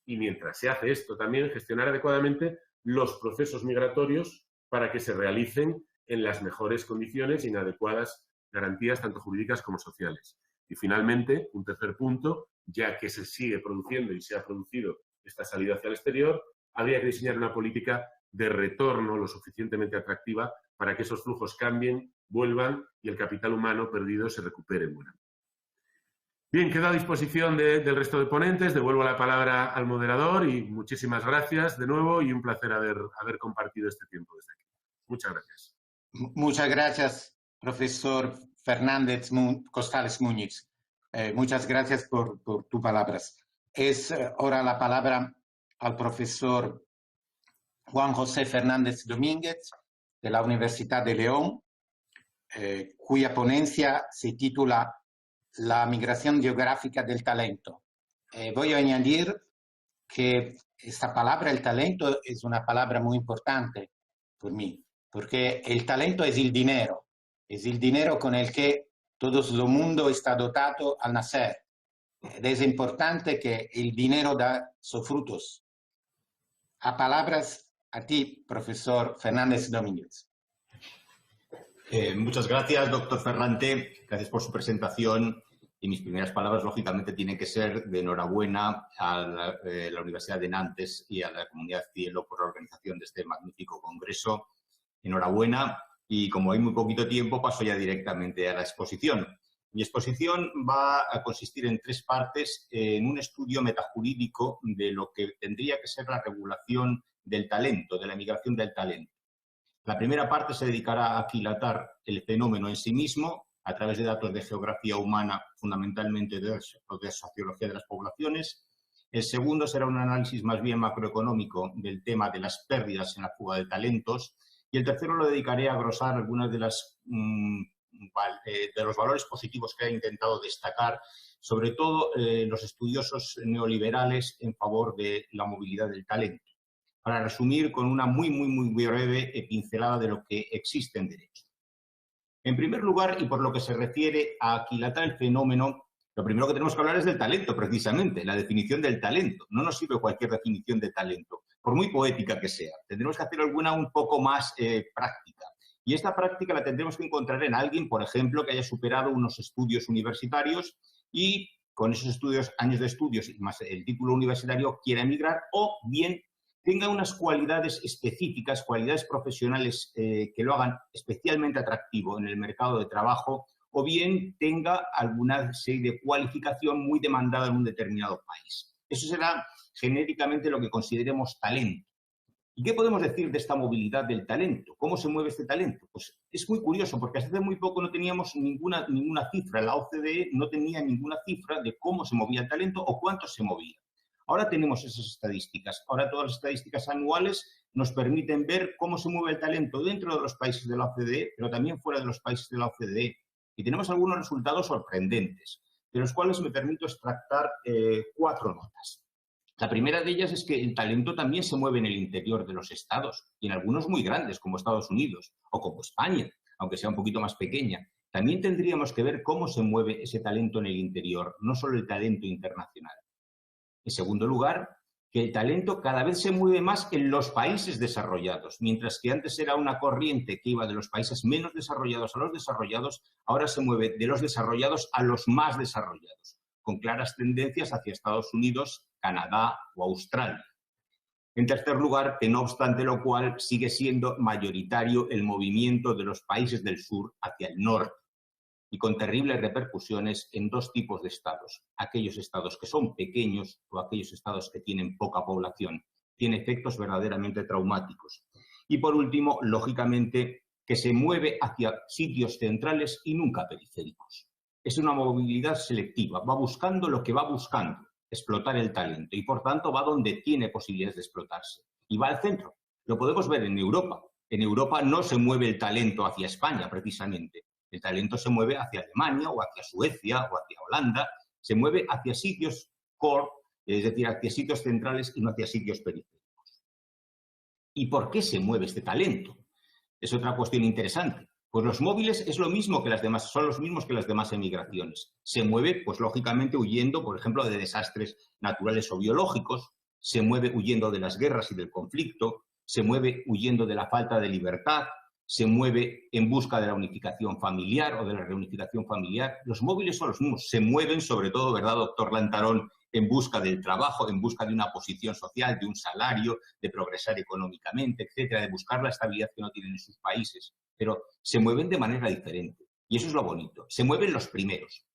y mientras se hace esto también, gestionar adecuadamente los procesos migratorios para que se realicen en las mejores condiciones y en adecuadas garantías tanto jurídicas como sociales. Y finalmente, un tercer punto, ya que se sigue produciendo y se ha producido esta salida hacia el exterior, habría que diseñar una política de retorno lo suficientemente atractiva para que esos flujos cambien, vuelvan y el capital humano perdido se recupere en buena medida. Bien, quedo a disposición del resto de ponentes. Devuelvo la palabra al moderador y muchísimas gracias de nuevo y un placer haber compartido este tiempo desde aquí. Muchas gracias. Muchas gracias, profesor Fernández Costales Muñiz. Muchas gracias por tus palabras. Es ahora la palabra al profesor Juan José Fernández Domínguez de la Universidad de León, cuya ponencia se titula La migración geográfica del talento. Voy a añadir que esta palabra, el talento, es una palabra muy importante por mí, porque el talento es el dinero con el que todo el mundo está dotado al nacer. Es importante que el dinero da sus frutos. A palabras a ti, profesor Fernández Domínguez. Muchas gracias, doctor Ferrante. Gracias por su presentación. Y mis primeras palabras, lógicamente, tienen que ser de enhorabuena a la Universidad de Nantes y a la Comunidad Cielo por la organización de este magnífico congreso. Enhorabuena. Y como hay muy poquito tiempo, paso ya directamente a la exposición. Mi exposición va a consistir en 3 partes, en un estudio metajurídico de lo que tendría que ser la regulación del talento, de la migración del talento. La primera parte se dedicará a aquilatar el fenómeno en sí mismo, a través de datos de geografía humana, fundamentalmente de sociología de las poblaciones. El segundo será un análisis más bien macroeconómico del tema de las pérdidas en la fuga de talentos. Y el tercero lo dedicaré a glosar algunas de los valores positivos que ha intentado destacar, sobre todo los estudiosos neoliberales en favor de la movilidad del talento, para resumir con una muy breve pincelada de lo que existe en derecho. En primer lugar, y por lo que se refiere a aquilatar el fenómeno, Lo primero que tenemos que hablar es del talento, precisamente, la definición del talento. No nos sirve cualquier definición de talento, por muy poética que sea. Tendremos que hacer alguna un poco más práctica. Y esta práctica la tendremos que encontrar en alguien, por ejemplo, que haya superado unos estudios universitarios y con esos años de estudios y más el título universitario quiera emigrar, o bien tenga unas cualidades específicas, cualidades profesionales que lo hagan especialmente atractivo en el mercado de trabajo, o bien tenga alguna serie de cualificación muy demandada en un determinado país. Eso será genéricamente lo que consideremos talento. ¿Y qué podemos decir de esta movilidad del talento? ¿Cómo se mueve este talento? Pues es muy curioso, porque hasta hace muy poco no teníamos ninguna cifra. La OCDE no tenía ninguna cifra de cómo se movía el talento o cuánto se movía. Ahora tenemos esas estadísticas. Ahora todas las estadísticas anuales nos permiten ver cómo se mueve el talento dentro de los países de la OCDE, pero también fuera de los países de la OCDE. Y tenemos algunos resultados sorprendentes, de los cuales me permito extractar 4 notas. La primera de ellas es que el talento también se mueve en el interior de los estados, y en algunos muy grandes, como Estados Unidos o como España, aunque sea un poquito más pequeña. También tendríamos que ver cómo se mueve ese talento en el interior, no solo el talento internacional. En segundo lugar, que el talento cada vez se mueve más en los países desarrollados, mientras que antes era una corriente que iba de los países menos desarrollados a los desarrollados, ahora se mueve de los desarrollados a los más desarrollados, con claras tendencias hacia Estados Unidos, Canadá o Australia. En tercer lugar, que no obstante lo cual sigue siendo mayoritario el movimiento de los países del sur hacia el norte y con terribles repercusiones en 2 tipos de estados. Aquellos estados que son pequeños o aquellos estados que tienen poca población. Tiene efectos verdaderamente traumáticos. Y por último, lógicamente, que se mueve hacia sitios centrales y nunca periféricos. Es una movilidad selectiva, va buscando lo que va buscando, explotar el talento, y por tanto va donde tiene posibilidades de explotarse. Y va al centro. Lo podemos ver en Europa. En Europa no se mueve el talento hacia España, precisamente. El talento se mueve hacia Alemania o hacia Suecia o hacia Holanda. Se mueve hacia sitios core, es decir, hacia sitios centrales y no hacia sitios periféricos. ¿Y por qué se mueve este talento? Es otra cuestión interesante. Pues los móviles es lo mismo que las demás, son los mismos que las demás emigraciones. Se mueve, pues lógicamente, huyendo, por ejemplo, de desastres naturales o biológicos, se mueve huyendo de las guerras y del conflicto, se mueve huyendo de la falta de libertad, se mueve en busca de la unificación familiar o de la reunificación familiar. Los móviles son los mismos, se mueven sobre todo, ¿verdad, doctor Lantarón?, en busca del trabajo, en busca de una posición social, de un salario, de progresar económicamente, etcétera, de buscar la estabilidad que no tienen en sus países. Pero se mueven de manera diferente. Y eso es lo bonito. Se mueven los primeros.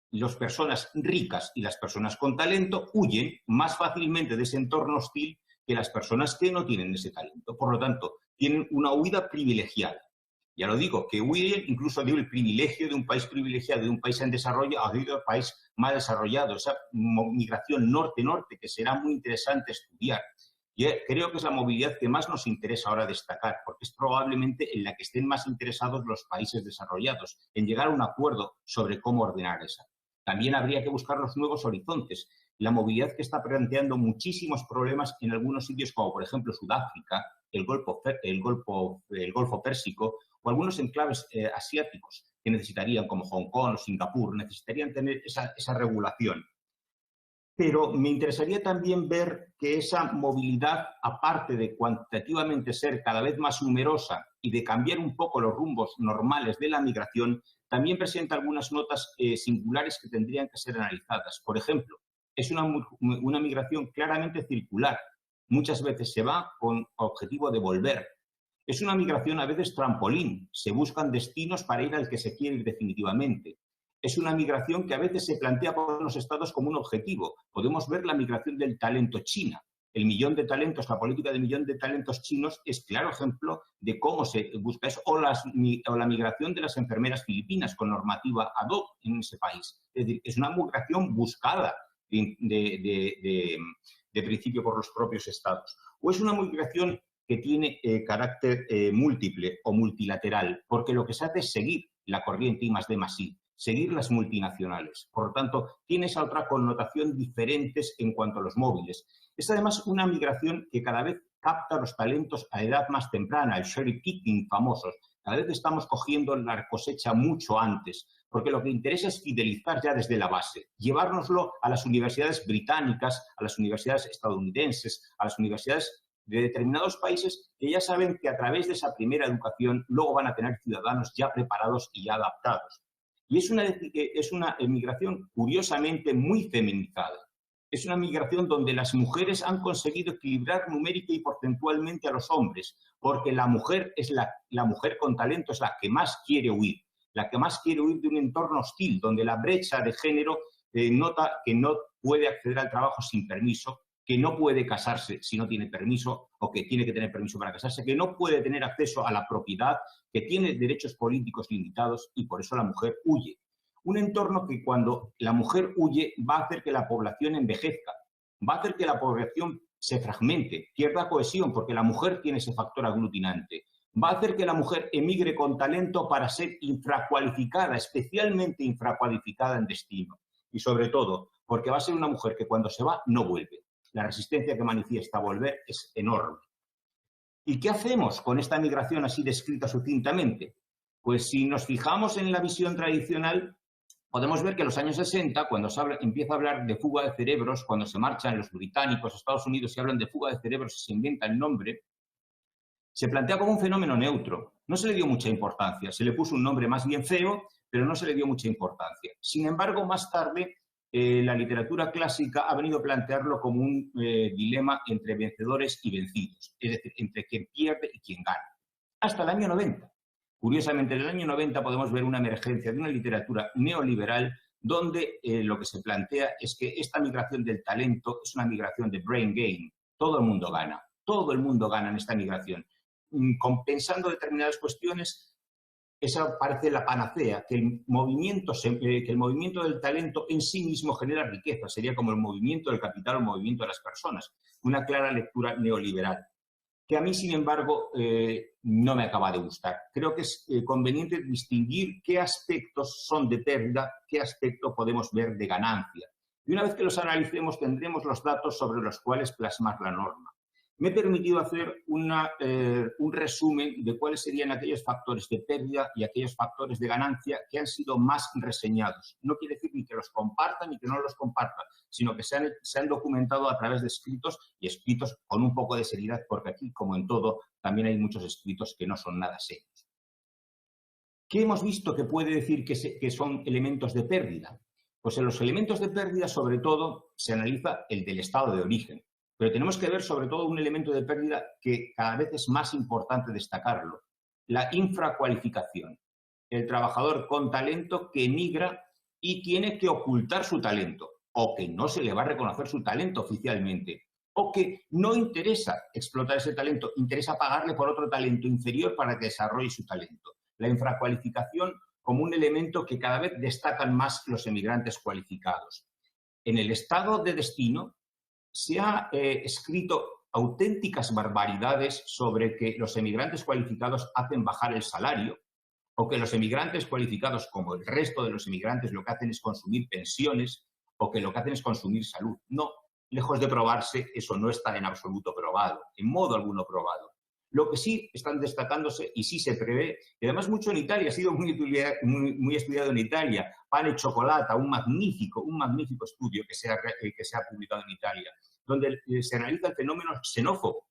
Y las personas ricas y las personas con talento huyen más fácilmente de ese entorno hostil que las personas que no tienen ese talento. Por lo tanto, tienen una huida privilegiada. Ya lo digo, que huyen incluso del privilegio de un país privilegiado, de un país en desarrollo, a un país más desarrollado. Esa migración norte-norte que será muy interesante estudiar. Yo creo que es la movilidad que más nos interesa ahora destacar, porque es probablemente en la que estén más interesados los países desarrollados, en llegar a un acuerdo sobre cómo ordenar esa. También habría que buscar los nuevos horizontes. La movilidad que está planteando muchísimos problemas en algunos sitios, como por ejemplo Sudáfrica, el Golfo Pérsico, o algunos enclaves asiáticos que necesitarían, como Hong Kong o Singapur, necesitarían tener esa regulación. Pero me interesaría también ver que esa movilidad, aparte de cuantitativamente ser cada vez más numerosa y de cambiar un poco los rumbos normales de la migración, también presenta algunas notas singulares que tendrían que ser analizadas. Por ejemplo, es una migración claramente circular. Muchas veces se va con objetivo de volver. Es una migración a veces trampolín. Se buscan destinos para ir al que se quiere ir definitivamente. Es una migración que a veces se plantea por los estados como un objetivo. Podemos ver la migración del talento china. El millón de talentos, la política del millón de talentos chinos es claro ejemplo de cómo se busca eso. O la migración de las enfermeras filipinas con normativa ad hoc en ese país. Es decir, es una migración buscada de principio por los propios estados. O es una migración que tiene carácter múltiple o multilateral, porque lo que se hace es seguir la corriente I+D+I, seguir las multinacionales. Por lo tanto, tiene esa otra connotación diferentes en cuanto a los móviles. Es además una migración que cada vez capta los talentos a edad más temprana, el cherry picking famosos. Cada vez estamos cogiendo la cosecha mucho antes. porque lo que interesa es fidelizar ya desde la base, llevárnoslo a las universidades británicas, a las universidades estadounidenses, a las universidades de determinados países que ya saben que a través de esa primera educación luego van a tener ciudadanos ya preparados y ya adaptados. Y es una migración curiosamente muy feminizada. Es una migración donde las mujeres han conseguido equilibrar numérica y porcentualmente a los hombres, porque la mujer con talento es la que más quiere huir, de un entorno hostil, donde la brecha de género nota que no puede acceder al trabajo sin permiso, que no puede casarse si no tiene permiso o que tiene que tener permiso para casarse, que no puede tener acceso a la propiedad, que tiene derechos políticos limitados y por eso la mujer huye. Un entorno que cuando la mujer huye va a hacer que la población envejezca, va a hacer que la población se fragmente, pierda cohesión porque la mujer tiene ese factor aglutinante, va a hacer que la mujer emigre con talento para ser infracualificada, especialmente infracualificada en destino y sobre todo porque va a ser una mujer que cuando se va no vuelve. La resistencia que manifiesta a volver es enorme. ¿Y qué hacemos con esta migración así descrita sucintamente? Pues si nos fijamos en la visión tradicional, podemos ver que en los años 60, cuando se empieza a hablar de fuga de cerebros, cuando se marchan los británicos a Estados Unidos y hablan de fuga de cerebros y se inventa el nombre, se plantea como un fenómeno neutro. No se le dio mucha importancia, se le puso un nombre más bien feo, pero no se le dio mucha importancia. Sin embargo, más tarde, la literatura clásica ha venido a plantearlo como un dilema entre vencedores y vencidos, es decir, entre quien pierde y quien gana. Hasta el año 90. Curiosamente, en el año 90 podemos ver una emergencia de una literatura neoliberal donde lo que se plantea es que esta migración del talento es una migración de brain gain. Todo el mundo gana en esta migración. Compensando determinadas cuestiones, esa parece la panacea, que el movimiento del talento en sí mismo genera riqueza. Sería como el movimiento del capital o el movimiento de las personas. Una clara lectura neoliberal, que a mí, sin embargo, no me acaba de gustar. Creo que es conveniente distinguir qué aspectos son de pérdida, qué aspectos podemos ver de ganancia. Y una vez que los analicemos, tendremos los datos sobre los cuales plasmar la norma. Me he permitido hacer un resumen de cuáles serían aquellos factores de pérdida y aquellos factores de ganancia que han sido más reseñados. No quiere decir ni que los compartan ni que no los compartan, sino que se han documentado a través de escritos y escritos con un poco de seriedad, porque aquí, como en todo, también hay muchos escritos que no son nada serios. ¿Qué hemos visto que puede decir que son elementos de pérdida? Pues en los elementos de pérdida, sobre todo, se analiza el del estado de origen. Pero tenemos que ver sobre todo un elemento de pérdida que cada vez es más importante destacarlo, la infracualificación. El trabajador con talento que emigra y tiene que ocultar su talento, o que no se le va a reconocer su talento oficialmente, o que no interesa explotar ese talento, interesa pagarle por otro talento inferior para que desarrolle su talento. La infracualificación como un elemento que cada vez destacan más los emigrantes cualificados. En el estado de destino, se ha escrito auténticas barbaridades sobre que los emigrantes cualificados hacen bajar el salario o que los emigrantes cualificados, como el resto de los emigrantes, lo que hacen es consumir pensiones o que lo que hacen es consumir salud. No, lejos de probarse, eso no está en absoluto probado, en modo alguno probado. Lo que sí están destacándose y sí se prevé, y además mucho en Italia, ha sido muy estudiado en Italia, Pane y Chocolata, un magnífico estudio que se ha publicado en Italia, donde se analiza el fenómeno xenófobo,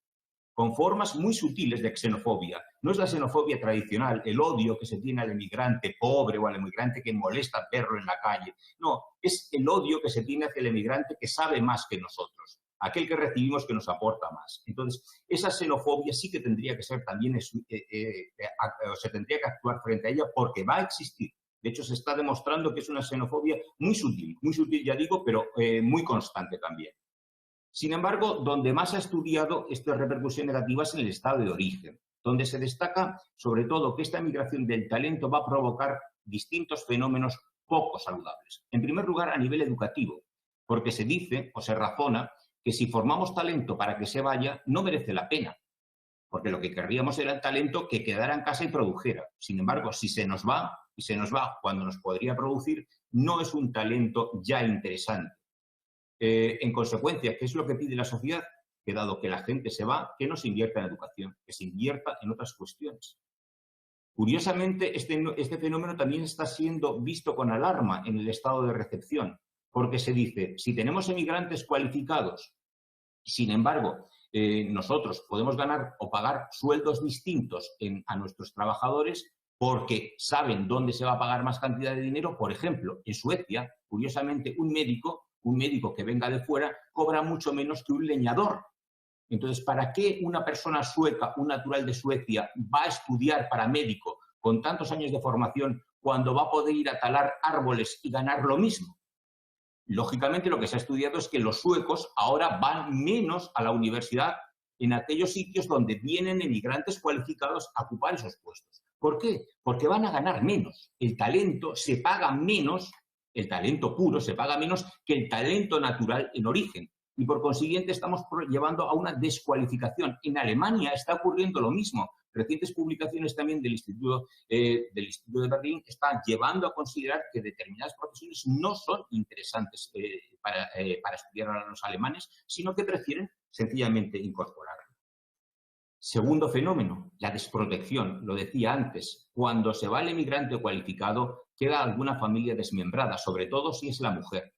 con formas muy sutiles de xenofobia. No es la xenofobia tradicional, el odio que se tiene al emigrante pobre o al emigrante que molesta al perro en la calle. No, es el odio que se tiene hacia el emigrante que sabe más que nosotros, aquel que recibimos que nos aporta más. Entonces, esa xenofobia sí que tendría que ser también, se tendría que actuar frente a ella porque va a existir. De hecho, se está demostrando que es una xenofobia muy sutil ya digo, pero muy constante también. Sin embargo, donde más ha estudiado esta repercusión negativa es en el estado de origen, donde se destaca sobre todo que esta migración del talento va a provocar distintos fenómenos poco saludables. En primer lugar, a nivel educativo, porque se dice o se razona que si formamos talento para que se vaya, no merece la pena, porque lo que querríamos era el talento que quedara en casa y produjera. Sin embargo, si se nos va, y se nos va cuando nos podría producir, no es un talento ya interesante. En consecuencia, ¿qué es lo que pide la sociedad? Que dado que la gente se va, que no se invierta en educación, que se invierta en otras cuestiones. Curiosamente, este fenómeno también está siendo visto con alarma en el estado de recepción, porque se dice, si tenemos emigrantes cualificados, sin embargo, nosotros podemos ganar o pagar sueldos distintos a nuestros trabajadores porque saben dónde se va a pagar más cantidad de dinero. Por ejemplo, en Suecia, curiosamente, un médico que venga de fuera cobra mucho menos que un leñador. Entonces, ¿para qué una persona sueca, un natural de Suecia, va a estudiar para médico con tantos años de formación cuando va a poder ir a talar árboles y ganar lo mismo? Lógicamente, lo que se ha estudiado es que los suecos ahora van menos a la universidad en aquellos sitios donde vienen emigrantes cualificados a ocupar esos puestos. ¿Por qué? Porque van a ganar menos. El talento se paga menos, el talento puro se paga menos que el talento natural en origen. Y por consiguiente estamos llevando a una descualificación. En Alemania está ocurriendo lo mismo. Recientes publicaciones también del Instituto de Berlín están llevando a considerar que determinadas profesiones no son interesantes para estudiar a los alemanes, sino que prefieren sencillamente incorporarlo. Segundo fenómeno, la desprotección. Lo decía antes, cuando se va el emigrante cualificado, queda alguna familia desmembrada, sobre todo si es la mujer.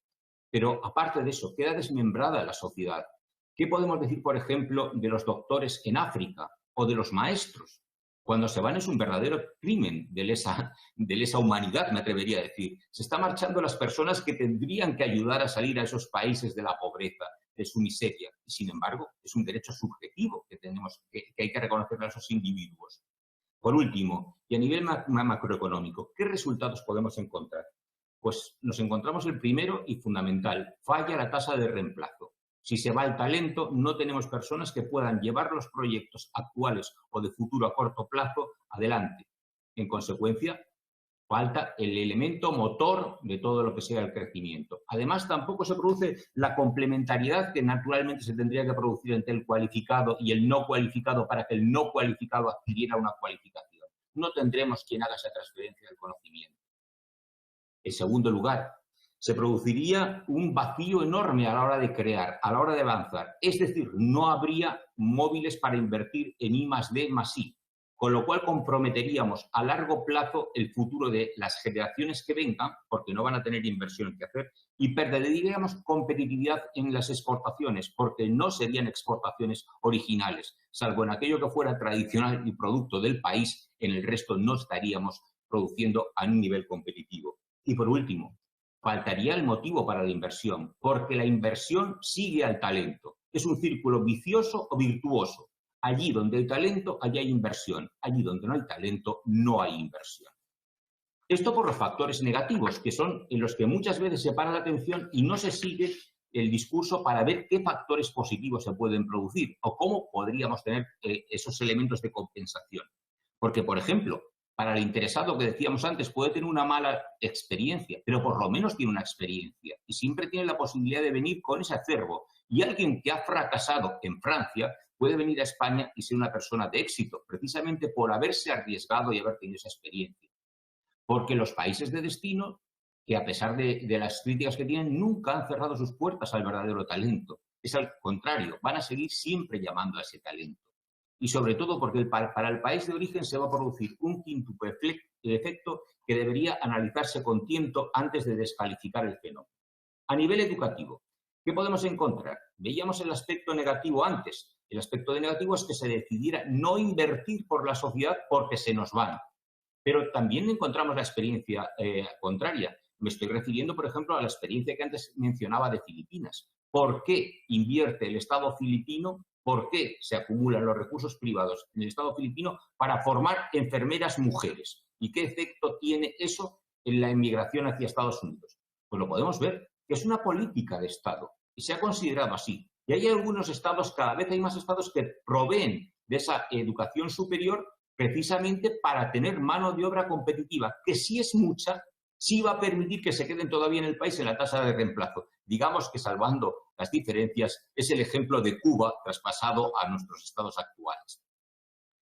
Pero aparte de eso, queda desmembrada la sociedad. ¿Qué podemos decir, por ejemplo, de los doctores en África o de los maestros? Cuando se van es un verdadero crimen de lesa humanidad, me atrevería a decir. Se están marchando las personas que tendrían que ayudar a salir a esos países de la pobreza, de su miseria. Y, sin embargo, es un derecho subjetivo que hay que reconocer a esos individuos. Por último, y a nivel macroeconómico, ¿qué resultados podemos encontrar? Pues nos encontramos el primero y fundamental, falla la tasa de reemplazo. Si se va el talento, no tenemos personas que puedan llevar los proyectos actuales o de futuro a corto plazo adelante. En consecuencia, falta el elemento motor de todo lo que sea el crecimiento. Además, tampoco se produce la complementariedad que naturalmente se tendría que producir entre el cualificado y el no cualificado para que el no cualificado adquiriera una cualificación. No tendremos quien haga esa transferencia del conocimiento. En segundo lugar, se produciría un vacío enorme a la hora de crear, a la hora de avanzar. Es decir, no habría móviles para invertir en I+D+I, con lo cual comprometeríamos a largo plazo el futuro de las generaciones que vengan, porque no van a tener inversión que hacer, y perderíamos competitividad en las exportaciones, porque no serían exportaciones originales, salvo en aquello que fuera tradicional y producto del país, en el resto no estaríamos produciendo a un nivel competitivo. Y por último, faltaría el motivo para la inversión, porque la inversión sigue al talento. Es un círculo vicioso o virtuoso. Allí donde hay talento, allí hay inversión. Allí donde no hay talento, no hay inversión. Esto por los factores negativos, que son en los que muchas veces se para la atención y no se sigue el discurso para ver qué factores positivos se pueden producir o cómo podríamos tener esos elementos de compensación. Porque, por ejemplo, para el interesado que decíamos antes puede tener una mala experiencia, pero por lo menos tiene una experiencia y siempre tiene la posibilidad de venir con ese acervo. Y alguien que ha fracasado en Francia puede venir a España y ser una persona de éxito, precisamente por haberse arriesgado y haber tenido esa experiencia. Porque los países de destino, que a pesar de las críticas que tienen, nunca han cerrado sus puertas al verdadero talento. Es al contrario, van a seguir siempre llamando a ese talento. Y sobre todo porque para el país de origen se va a producir un quíntuple efecto que debería analizarse con tiento antes de descalificar el fenómeno. A nivel educativo, ¿qué podemos encontrar? Veíamos el aspecto negativo antes. El aspecto negativo es que se decidiera no invertir por la sociedad porque se nos van. Pero también encontramos la experiencia contraria. Me estoy refiriendo, por ejemplo, a la experiencia que antes mencionaba de Filipinas. ¿Por qué invierte el Estado filipino? ¿Por qué se acumulan los recursos privados en el Estado filipino para formar enfermeras mujeres? ¿Y qué efecto tiene eso en la inmigración hacia Estados Unidos? Pues lo podemos ver, que es una política de Estado y se ha considerado así. Y hay algunos estados, cada vez hay más estados que proveen de esa educación superior precisamente para tener mano de obra competitiva, que si es mucha, sí va a permitir que se queden todavía en el país en la tasa de reemplazo. Digamos que, salvando las diferencias, es el ejemplo de Cuba traspasado a nuestros estados actuales.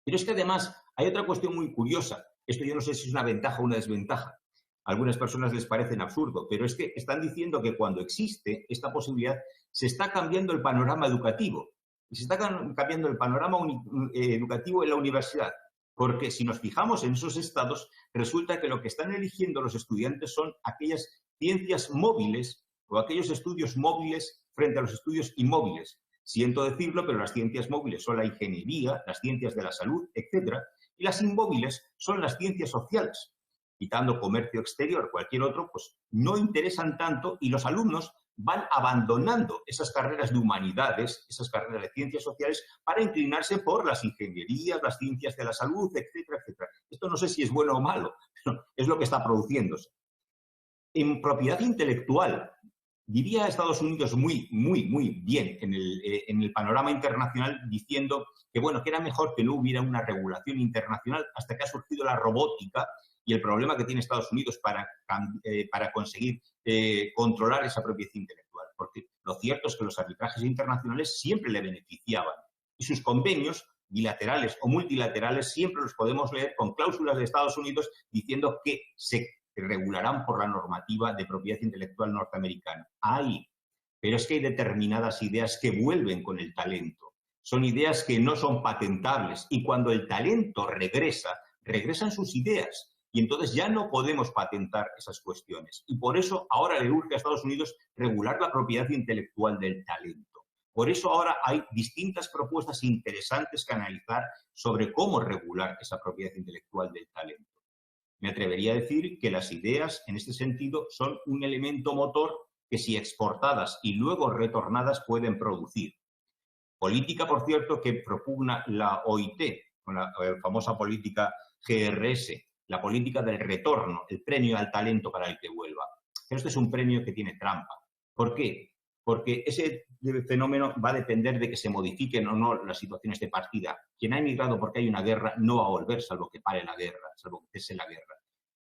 Pero es que además hay otra cuestión muy curiosa. Esto yo no sé si es una ventaja o una desventaja. A algunas personas les parecen absurdo, pero es que están diciendo que cuando existe esta posibilidad se está cambiando el panorama educativo. Y se está cambiando el panorama educativo en la universidad. Porque si nos fijamos en esos estados, resulta que lo que están eligiendo los estudiantes son aquellas ciencias móviles o aquellos estudios móviles frente a los estudios inmóviles. Siento decirlo, pero las ciencias móviles son la ingeniería, las ciencias de la salud, etc. Y las inmóviles son las ciencias sociales. Quitando comercio exterior, cualquier otro, pues no interesan tanto y los alumnos van abandonando esas carreras de humanidades, esas carreras de ciencias sociales, para inclinarse por las ingenierías, las ciencias de la salud, etcétera, etcétera. Esto no sé si es bueno o malo, pero es lo que está produciéndose. En propiedad intelectual, diría Estados Unidos muy bien en el panorama internacional diciendo que, bueno, que era mejor que no hubiera una regulación internacional hasta que ha surgido la robótica y el problema que tiene Estados Unidos para conseguir controlar esa propiedad intelectual. Porque lo cierto es que los arbitrajes internacionales siempre le beneficiaban y sus convenios bilaterales o multilaterales siempre los podemos leer con cláusulas de Estados Unidos diciendo que se regularán por la normativa de propiedad intelectual norteamericana. Pero es que hay determinadas ideas que vuelven con el talento. Son ideas que no son patentables y cuando el talento regresa, regresan sus ideas. Y entonces ya no podemos patentar esas cuestiones. Y por eso ahora le urge a Estados Unidos regular la propiedad intelectual del talento. Por eso ahora hay distintas propuestas interesantes que analizar sobre cómo regular esa propiedad intelectual del talento. Me atrevería a decir que las ideas, en este sentido, son un elemento motor que si exportadas y luego retornadas pueden producir. Política, por cierto, que propugna la OIT, con la famosa política GRS, la política del retorno, el premio al talento para el que vuelva. Pero este es un premio que tiene trampa. ¿Por qué? Porque ese fenómeno va a depender de que se modifiquen o no las situaciones de partida. Quien ha emigrado porque hay una guerra no va a volver, salvo que pare la guerra, salvo que cese la guerra.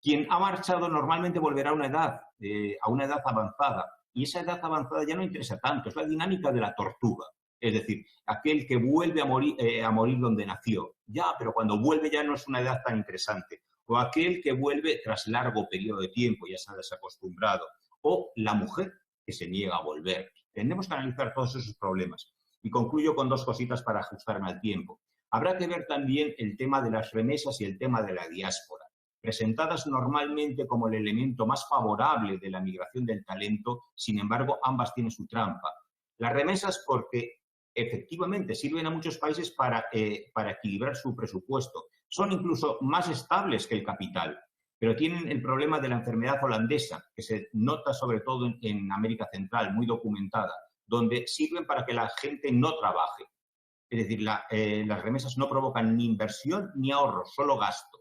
Quien ha marchado normalmente volverá a una edad avanzada. Y esa edad avanzada ya no interesa tanto, es la dinámica de la tortuga. Es decir, aquel que vuelve a morir donde nació. Ya, pero cuando vuelve ya no es una edad tan interesante. O aquel que vuelve tras largo periodo de tiempo, ya se ha desacostumbrado. O la mujer que se niega a volver. Tenemos que analizar todos esos problemas. Y concluyo con dos cositas para ajustarme al tiempo. Habrá que ver también el tema de las remesas y el tema de la diáspora. Presentadas normalmente como el elemento más favorable de la migración del talento, sin embargo, ambas tienen su trampa. Las remesas porque efectivamente sirven a muchos países para equilibrar su presupuesto. Son incluso más estables que el capital, pero tienen el problema de la enfermedad holandesa, que se nota sobre todo en América Central, muy documentada, donde sirven para que la gente no trabaje. Es decir, las remesas no provocan ni inversión ni ahorro, solo gasto.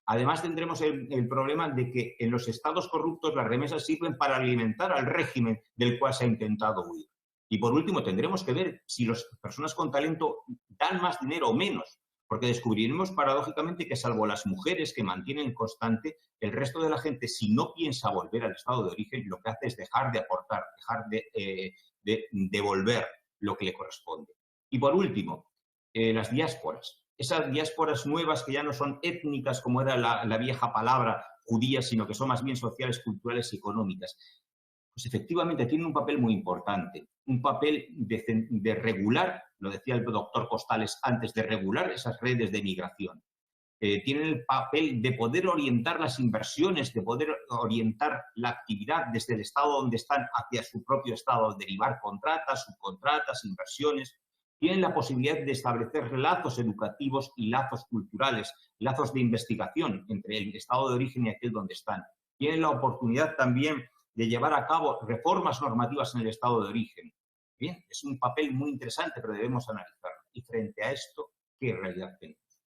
Además, tendremos el problema de que en los estados corruptos las remesas sirven para alimentar al régimen del cual se ha intentado huir. Y por último, tendremos que ver si las personas con talento dan más dinero o menos, porque descubriremos paradójicamente que salvo las mujeres que mantienen constante, el resto de la gente, si no piensa volver al estado de origen, lo que hace es dejar de aportar, dejar de devolver lo que le corresponde. Y por último, las diásporas. Esas diásporas nuevas que ya no son étnicas, como era la vieja palabra judía, sino que son más bien sociales, culturales y económicas. Pues efectivamente tienen un papel muy importante, un papel de regular, lo decía el doctor Costales antes, de regular esas redes de migración. Tienen el papel de poder orientar las inversiones, de poder orientar la actividad desde el estado donde están hacia su propio estado, derivar contratas, subcontratas, inversiones. Tienen la posibilidad de establecer lazos educativos y lazos culturales, lazos de investigación entre el estado de origen y aquel donde están. Tienen la oportunidad también de llevar a cabo reformas normativas en el estado de origen. Bien, es un papel muy interesante, pero debemos analizarlo. Y frente a esto, ¿qué realidad tenemos?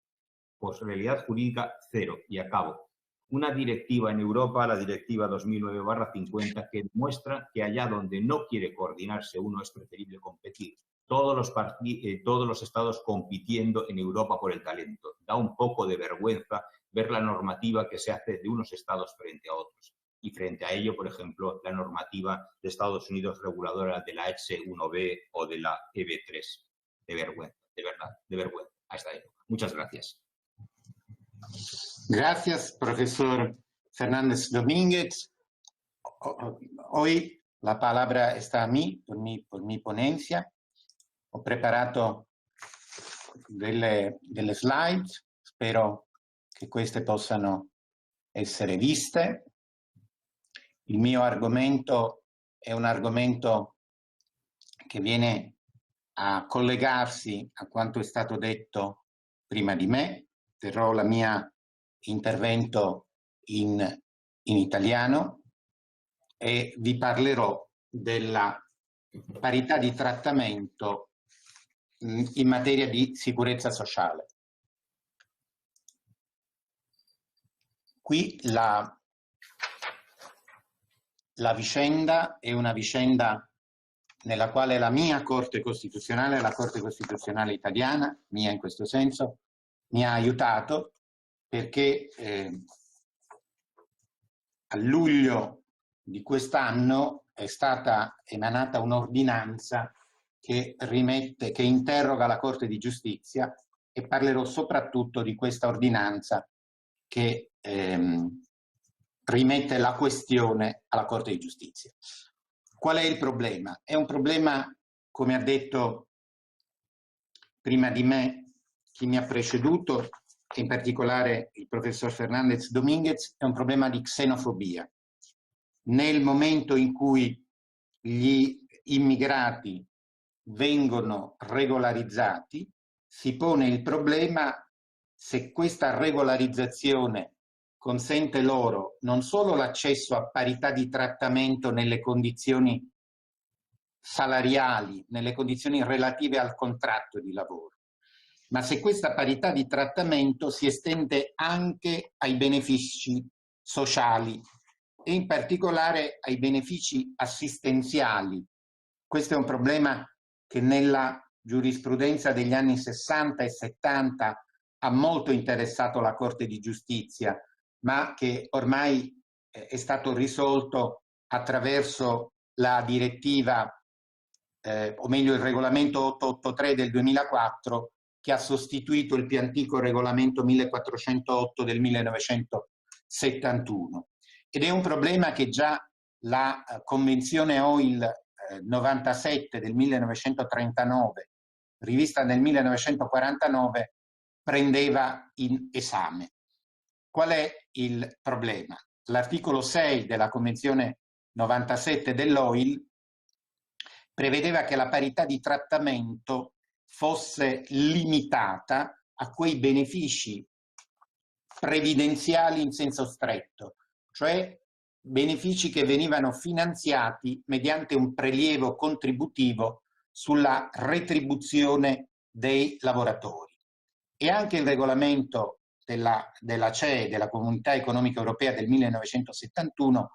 Pues realidad jurídica cero. Y acabo. Una directiva en Europa, la directiva 2009/50, que demuestra que allá donde no quiere coordinarse uno es preferible competir. Todos los estados compitiendo en Europa por el talento. Da un poco de vergüenza ver la normativa que se hace de unos estados frente a otros. Y frente a ello, por ejemplo, la normativa de Estados Unidos reguladora de la H1B o de la EB3. De vergüenza, de verdad, de vergüenza a esta época. Muchas gracias. Gracias, profesor Fernández Domínguez. Hoy la palabra está a mí, por mi ponencia. Ho preparato delle slide, spero che queste possano essere viste. Il mio argomento è un argomento che viene a collegarsi a quanto è stato detto prima di me. Terrò il mio intervento in italiano e vi parlerò della parità di trattamento in materia di sicurezza sociale. Qui la vicenda è una vicenda nella quale la mia Corte Costituzionale, la Corte Costituzionale italiana, mia in questo senso, mi ha aiutato perché a luglio di quest'anno è stata emanata un'ordinanza che interroga la Corte di Giustizia, e parlerò soprattutto di questa ordinanza che rimette la questione alla Corte di Giustizia. Qual è il problema? È un problema, come ha detto prima di me chi mi ha preceduto, in particolare il professor Fernández Domínguez, è un problema di xenofobia. Nel momento in cui gli immigrati vengono regolarizzati, si pone il problema se questa regolarizzazione consente loro non solo l'accesso a parità di trattamento nelle condizioni salariali, nelle condizioni relative al contratto di lavoro, ma se questa parità di trattamento si estende anche ai benefici sociali e in particolare ai benefici assistenziali. Questo è un problema che nella giurisprudenza degli anni 60 e 70 ha molto interessato la Corte di Giustizia, ma che ormai è stato risolto attraverso la direttiva, o meglio il regolamento 883 del 2004, che ha sostituito il più antico regolamento 1408 del 1971. Ed è un problema che già la Convenzione OIL 97 del 1939, rivista nel 1949, prendeva in esame. Qual è il problema? L'articolo 6 della Convenzione 97 dell'OIL prevedeva che la parità di trattamento fosse limitata a quei benefici previdenziali in senso stretto, cioè benefici che venivano finanziati mediante un prelievo contributivo sulla retribuzione dei lavoratori. E anche il regolamento della CEE, della Comunità Economica Europea del 1971,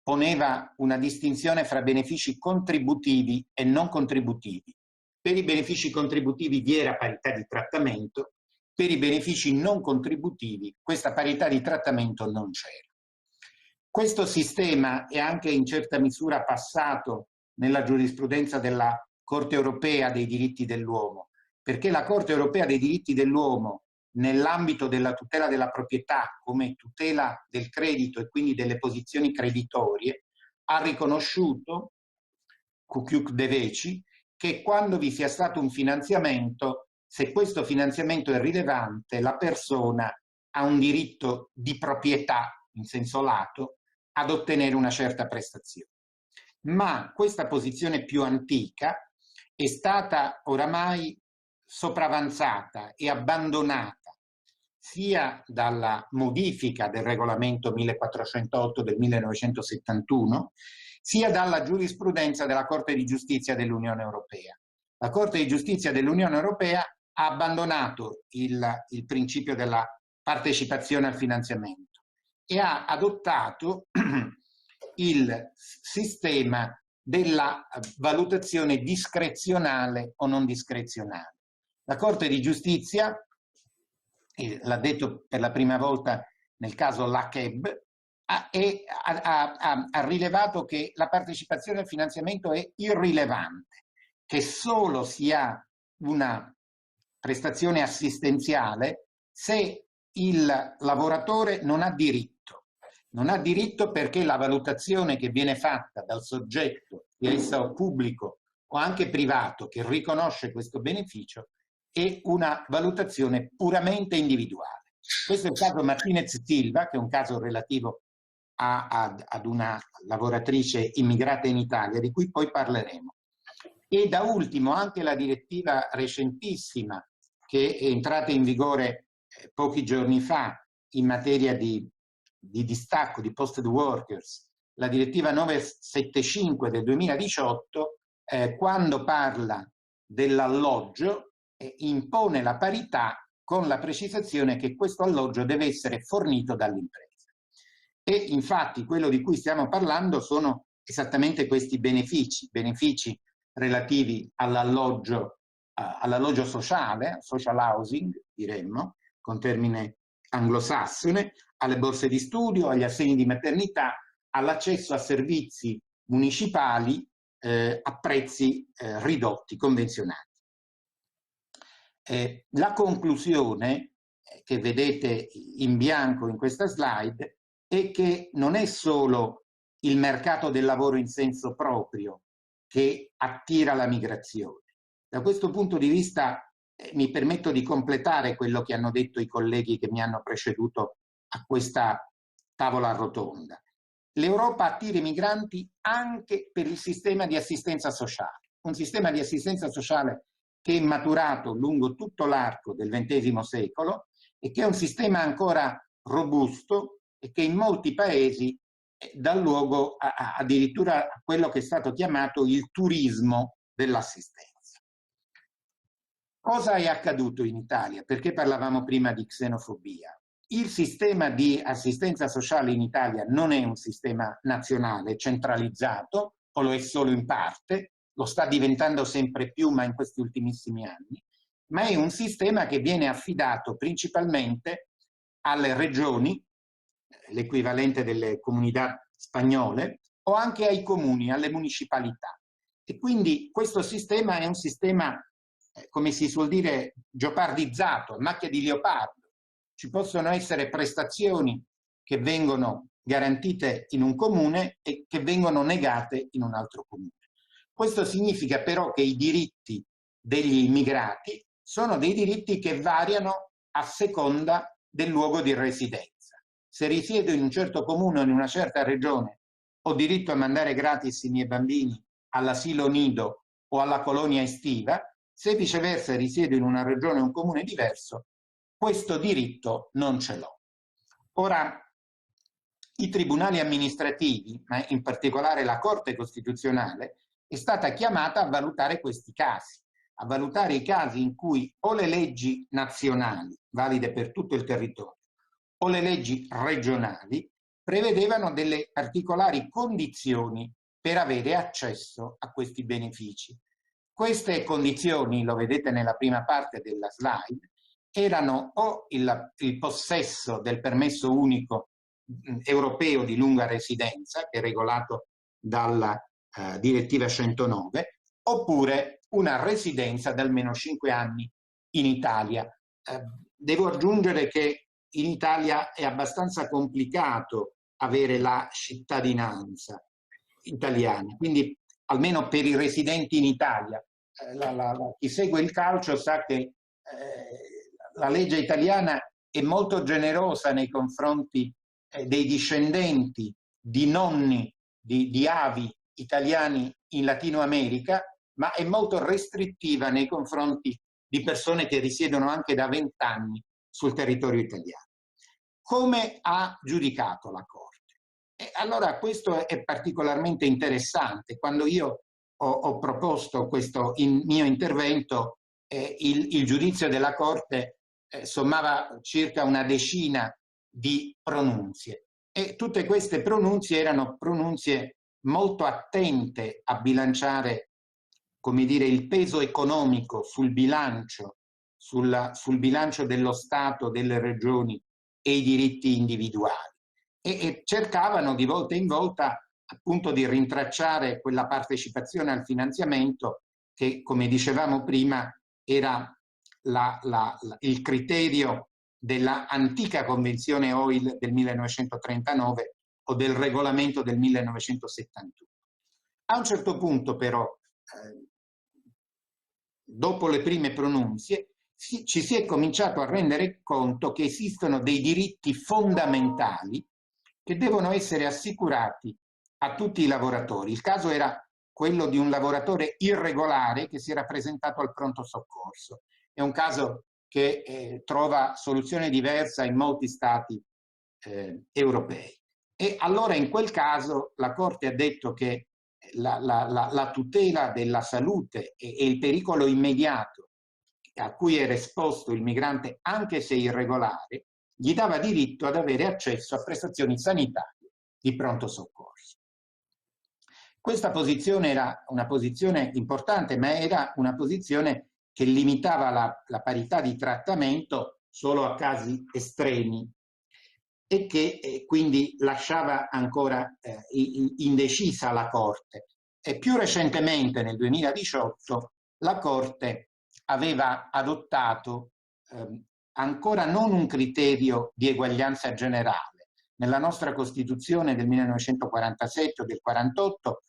poneva una distinzione fra benefici contributivi e non contributivi. Per i benefici contributivi vi era parità di trattamento, per i benefici non contributivi questa parità di trattamento non c'era. Questo sistema è anche in certa misura passato nella giurisprudenza della Corte Europea dei diritti dell'uomo, perché la Corte Europea dei diritti dell'uomo, nell'ambito della tutela della proprietà come tutela del credito e quindi delle posizioni creditorie, ha riconosciuto, cucchiuc de veci, che quando vi sia stato un finanziamento, se questo finanziamento è rilevante, la persona ha un diritto di proprietà, in senso lato, ad ottenere una certa prestazione. Ma questa posizione più antica è stata oramai sopravanzata e abbandonata sia dalla modifica del regolamento 1408 del 1971, sia dalla giurisprudenza della Corte di Giustizia dell'Unione Europea. La Corte di Giustizia dell'Unione Europea ha abbandonato il principio della partecipazione al finanziamento e ha adottato il sistema della valutazione discrezionale o non discrezionale. La Corte di Giustizia, l'ha detto per la prima volta nel caso Lacheb, ha rilevato che la partecipazione al finanziamento è irrilevante, che solo si ha una prestazione assistenziale se il lavoratore non ha diritto. Non ha diritto perché la valutazione che viene fatta dal soggetto, sia esso pubblico o anche privato, che riconosce questo beneficio, e una valutazione puramente individuale. Questo è il caso Martinez Silva, che è un caso relativo ad una lavoratrice immigrata in Italia, di cui poi parleremo. E da ultimo anche la direttiva recentissima, che è entrata in vigore pochi giorni fa in materia di distacco, di posted workers, la direttiva 975 del 2018, quando parla dell'alloggio, impone la parità con la precisazione che questo alloggio deve essere fornito dall'impresa. E infatti quello di cui stiamo parlando sono esattamente questi benefici relativi all'alloggio sociale, social housing, diremmo, con termine anglosassone, alle borse di studio, agli assegni di maternità, all'accesso a servizi municipali a prezzi ridotti, convenzionati. La conclusione che vedete in bianco in questa slide è che non è solo il mercato del lavoro in senso proprio che attira la migrazione. Da questo punto di vista mi permetto di completare quello che hanno detto i colleghi che mi hanno preceduto a questa tavola rotonda. L'Europa attira i migranti anche per il sistema di assistenza sociale, un sistema di assistenza sociale che è maturato lungo tutto l'arco del XX secolo e che è un sistema ancora robusto e che in molti paesi dà luogo addirittura a quello che è stato chiamato il turismo dell'assistenza. Cosa è accaduto in Italia? Perché parlavamo prima di xenofobia? Il sistema di assistenza sociale in Italia non è un sistema nazionale centralizzato, o lo è solo in parte, lo sta diventando sempre più, ma in questi ultimissimi anni, ma è un sistema che viene affidato principalmente alle regioni, l'equivalente delle comunità spagnole, o anche ai comuni, alle municipalità. E quindi questo sistema è un sistema, come si suol dire, geopardizzato, macchia di leopardo. Ci possono essere prestazioni che vengono garantite in un comune e che vengono negate in un altro comune. Questo significa però che i diritti degli immigrati sono dei diritti che variano a seconda del luogo di residenza. Se risiedo in un certo comune o in una certa regione, ho diritto a mandare gratis i miei bambini all'asilo nido o alla colonia estiva. Se viceversa risiedo in una regione o un comune diverso, questo diritto non ce l'ho. Ora, i tribunali amministrativi, ma in particolare la Corte Costituzionale, è stata chiamata a valutare questi casi, a valutare i casi in cui o le leggi nazionali, valide per tutto il territorio, o le leggi regionali prevedevano delle particolari condizioni per avere accesso a questi benefici. Queste condizioni, lo vedete nella prima parte della slide, erano o il possesso del permesso unico europeo di lunga residenza, che è regolato dalla direttiva 109, oppure una residenza da almeno 5 anni in Italia. Devo aggiungere che in Italia è abbastanza complicato avere la cittadinanza italiana, quindi almeno per i residenti in Italia. Chi segue il calcio sa che la legge italiana è molto generosa nei confronti dei discendenti di nonni, di avi italiani in Latino America, ma è molto restrittiva nei confronti di persone che risiedono anche da 20 anni sul territorio italiano. Come ha giudicato la Corte? Allora questo è particolarmente interessante. Quando io ho proposto questo mio intervento, il giudizio della Corte sommava circa una decina di pronunzie, e tutte queste pronunzie erano pronunzie molto attente a bilanciare, come dire, il peso economico sul bilancio dello Stato, delle regioni e i diritti individuali, e cercavano di volta in volta appunto di rintracciare quella partecipazione al finanziamento che, come dicevamo prima, era il criterio della antica Convenzione OIL del 1939 o del regolamento del 1971. A un certo punto però, dopo le prime pronunzie, ci si è cominciato a rendere conto che esistono dei diritti fondamentali che devono essere assicurati a tutti i lavoratori. Il caso era quello di un lavoratore irregolare che si era presentato al pronto soccorso. È un caso che trova soluzione diversa in molti stati europei. E allora in quel caso la Corte ha detto che la tutela della salute e il pericolo immediato a cui era esposto il migrante, anche se irregolare, gli dava diritto ad avere accesso a prestazioni sanitarie di pronto soccorso. Questa posizione era una posizione importante, ma era una posizione che limitava la parità di trattamento solo a casi estremi e che quindi lasciava ancora indecisa la Corte. E più recentemente, nel 2018, la Corte aveva adottato ancora non un criterio di eguaglianza generale. Nella nostra Costituzione del 1947 o del 48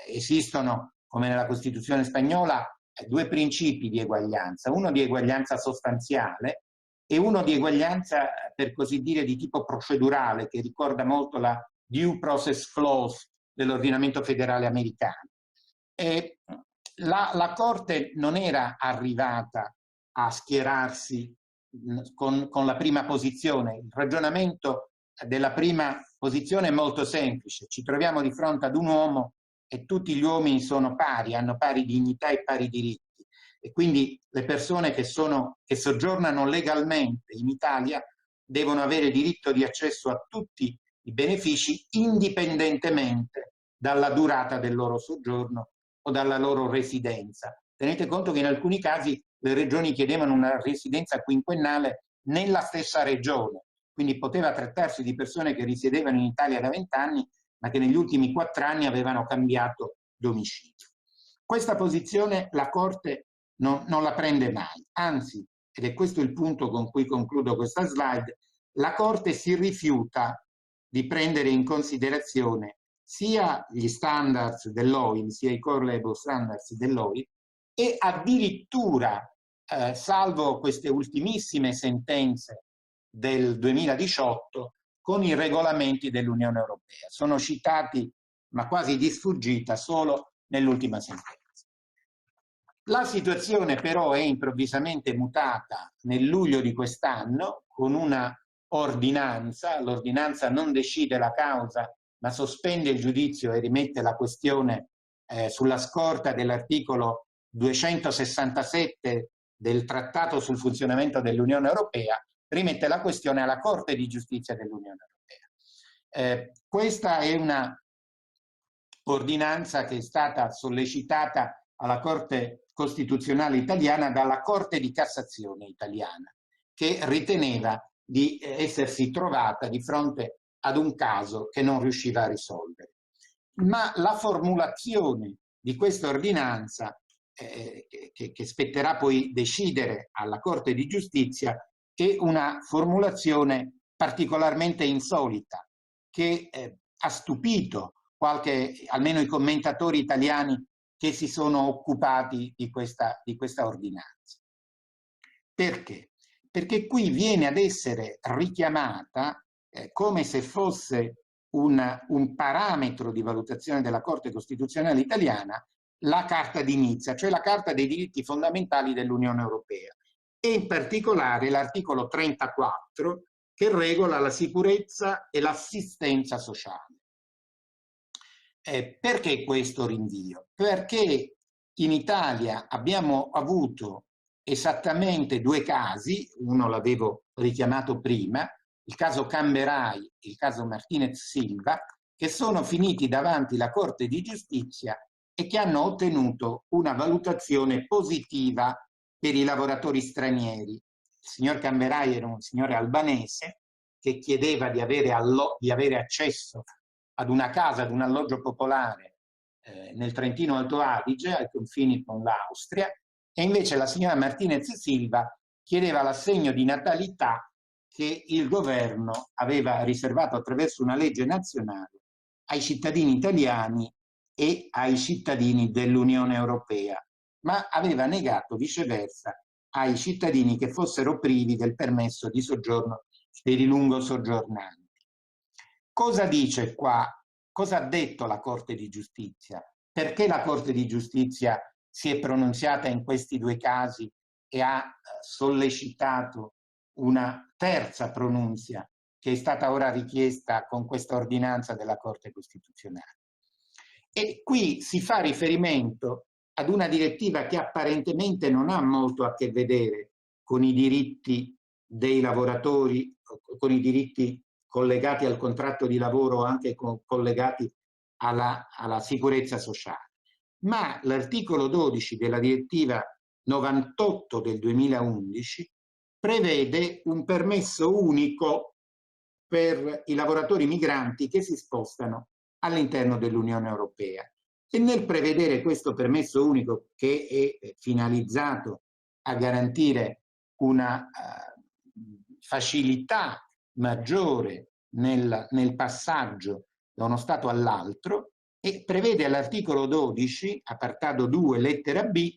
esistono, come nella Costituzione spagnola, due principi di eguaglianza, uno di eguaglianza sostanziale e uno di eguaglianza, per così dire, di tipo procedurale, che ricorda molto la due process clause dell'ordinamento federale americano. E la Corte non era arrivata a schierarsi con la prima posizione. Il ragionamento della prima posizione è molto semplice. Ci troviamo di fronte ad un uomo e tutti gli uomini sono pari, hanno pari dignità e pari diritti. E quindi le persone che soggiornano legalmente in Italia devono avere diritto di accesso a tutti i benefici indipendentemente dalla durata del loro soggiorno o dalla loro residenza. Tenete conto che in alcuni casi le regioni chiedevano una residenza quinquennale nella stessa regione, quindi poteva trattarsi di persone che risiedevano in Italia da 20 anni, ma che negli ultimi 4 anni avevano cambiato domicilio. Questa posizione la Corte non la prende mai, anzi, ed è questo il punto con cui concludo questa slide, la Corte si rifiuta di prendere in considerazione sia gli standards dell'OIL, sia i core label standards dell'OIL, e addirittura, salvo queste ultimissime sentenze del 2018, con i regolamenti dell'Unione Europea. Sono citati, ma quasi di sfuggita, solo nell'ultima sentenza. La situazione però è improvvisamente mutata nel luglio di quest'anno con una ordinanza. L'ordinanza non decide la causa, ma sospende il giudizio e rimette la questione sulla scorta dell'articolo 267 del Trattato sul funzionamento dell'Unione Europea, rimette la questione alla Corte di Giustizia dell'Unione Europea. Questa è una ordinanza che è stata sollecitata alla Corte Costituzionale italiana dalla Corte di Cassazione italiana, che riteneva di essersi trovata di fronte ad un caso che non riusciva a risolvere. Ma la formulazione di questa ordinanza, che spetterà poi decidere alla Corte di Giustizia, è una formulazione particolarmente insolita, che ha stupito almeno i commentatori italiani che si sono occupati di questa ordinanza. Perché? Perché qui viene ad essere richiamata come se fosse un parametro di valutazione della Corte Costituzionale italiana la Carta di Nizza, cioè la Carta dei diritti fondamentali dell'Unione Europea, e in particolare l'articolo 34 che regola la sicurezza e l'assistenza sociale. Perché questo rinvio? Perché in Italia abbiamo avuto esattamente 2 casi, uno l'avevo richiamato prima, il caso Camberai e il caso Martinez Silva, che sono finiti davanti alla Corte di Giustizia e che hanno ottenuto una valutazione positiva per i lavoratori stranieri. Il signor Camberai era un signore albanese che chiedeva di avere accesso ad una casa, ad un alloggio popolare nel Trentino Alto Adige, ai confini con l'Austria, e invece la signora Martinez Silva chiedeva l'assegno di natalità che il governo aveva riservato attraverso una legge nazionale ai cittadini italiani e ai cittadini dell'Unione Europea, ma aveva negato viceversa ai cittadini che fossero privi del permesso di soggiorno per i lungo soggiornanti. Cosa dice qua? Cosa ha detto la Corte di Giustizia? Perché la Corte di Giustizia si è pronunziata in questi due casi e ha sollecitato una terza pronunzia che è stata ora richiesta con questa ordinanza della Corte Costituzionale? E qui si fa riferimento ad una direttiva che apparentemente non ha molto a che vedere con i diritti dei lavoratori, con i diritti collegati al contratto di lavoro o anche collegati alla sicurezza sociale. Ma l'articolo 12 della direttiva 98 del 2011 prevede un permesso unico per i lavoratori migranti che si spostano all'interno dell'Unione Europea. E nel prevedere questo permesso unico, che è finalizzato a garantire una facilità maggiore nel passaggio da uno Stato all'altro, e prevede all'articolo 12, apartato 2, lettera B,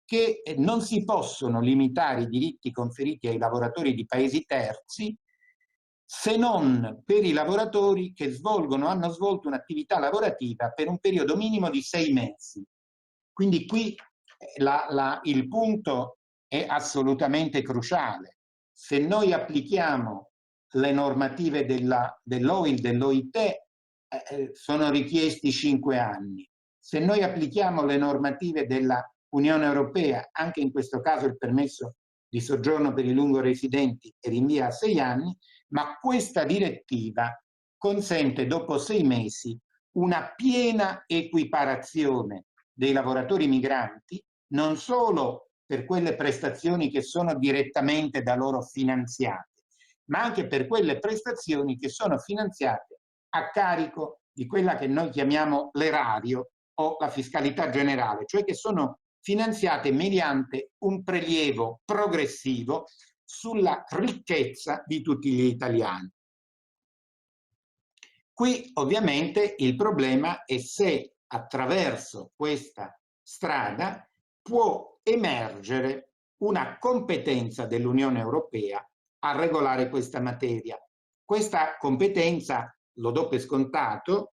che non si possono limitare i diritti conferiti ai lavoratori di paesi terzi se non per i lavoratori che hanno svolto un'attività lavorativa per un periodo minimo di 6 mesi. Quindi qui il punto è assolutamente cruciale. Se noi applichiamo le normative dell'OIL, dell'OIT, sono richiesti 5 anni. Se noi applichiamo le normative della Unione Europea, anche in questo caso il permesso di soggiorno per i lungo residenti rinvia a 6 anni, ma questa direttiva consente dopo 6 mesi una piena equiparazione dei lavoratori migranti, non solo per quelle prestazioni che sono direttamente da loro finanziate, ma anche per quelle prestazioni che sono finanziate a carico di quella che noi chiamiamo l'erario o la fiscalità generale, cioè che sono finanziate mediante un prelievo progressivo sulla ricchezza di tutti gli italiani. Qui ovviamente il problema è se attraverso questa strada può emergere una competenza dell'Unione Europea a regolare questa materia. Questa competenza, lo do per scontato,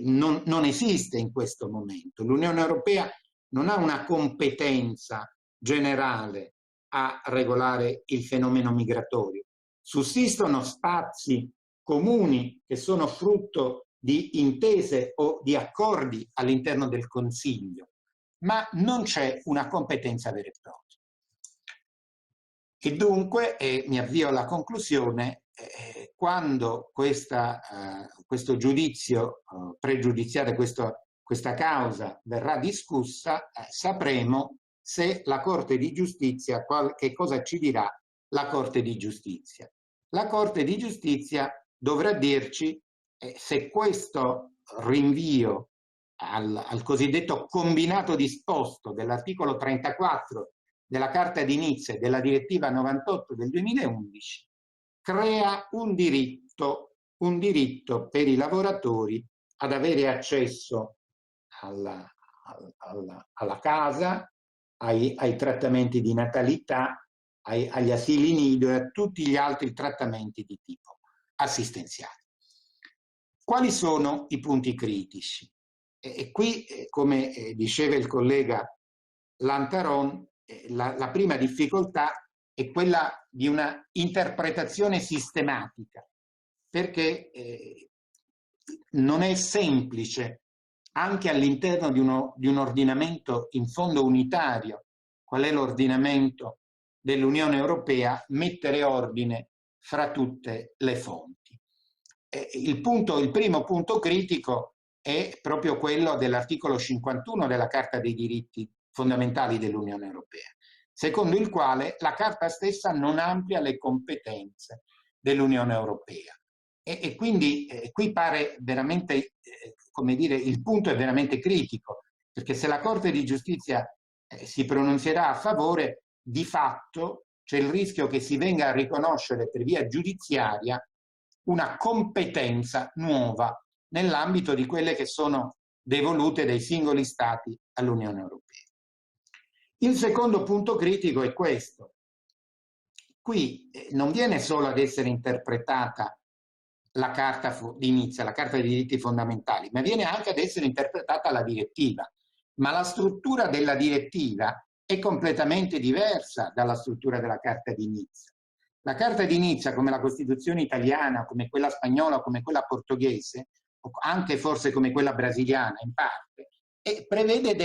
non esiste in questo momento. L'Unione Europea non ha una competenza generale a regolare il fenomeno migratorio. Sussistono spazi comuni che sono frutto di intese o di accordi all'interno del Consiglio, ma non c'è una competenza vera e propria. E dunque, mi avvio alla conclusione, quando questo giudizio pregiudiziale, questa causa verrà discussa, sapremo se la Corte di Giustizia, che cosa ci dirà la Corte di Giustizia. La Corte di Giustizia dovrà dirci se questo rinvio al cosiddetto combinato disposto dell'articolo 34 della Carta di Nizza e della Direttiva 98 del 2011 crea un diritto per i lavoratori ad avere accesso alla casa, ai trattamenti di natalità, agli asili nido e a tutti gli altri trattamenti di tipo assistenziale. Quali sono i punti critici? E qui, come diceva il collega Lantaron, la prima difficoltà è quella di una interpretazione sistematica, perché non è semplice, anche all'interno di un ordinamento in fondo unitario, qual è l'ordinamento dell'Unione Europea, mettere ordine fra tutte le fonti. Il primo punto critico è proprio quello dell'articolo 51 della Carta dei diritti fondamentali dell'Unione Europea, secondo il quale la Carta stessa non amplia le competenze dell'Unione Europea. E quindi qui pare veramente, come dire, il punto è veramente critico, perché se la Corte di Giustizia si pronunzierà a favore, di fatto c'è il rischio che si venga a riconoscere per via giudiziaria una competenza nuova nell'ambito di quelle che sono devolute dai singoli Stati all'Unione Europea. Il secondo punto critico è questo. Qui non viene solo ad essere interpretata la Carta di Nizza, la Carta dei diritti fondamentali, ma viene anche ad essere interpretata la direttiva. Ma la struttura della direttiva è completamente diversa dalla struttura della Carta di Nizza. La Carta di Nizza, come la Costituzione italiana, come quella spagnola, come quella portoghese, o anche forse come quella brasiliana in parte, prevede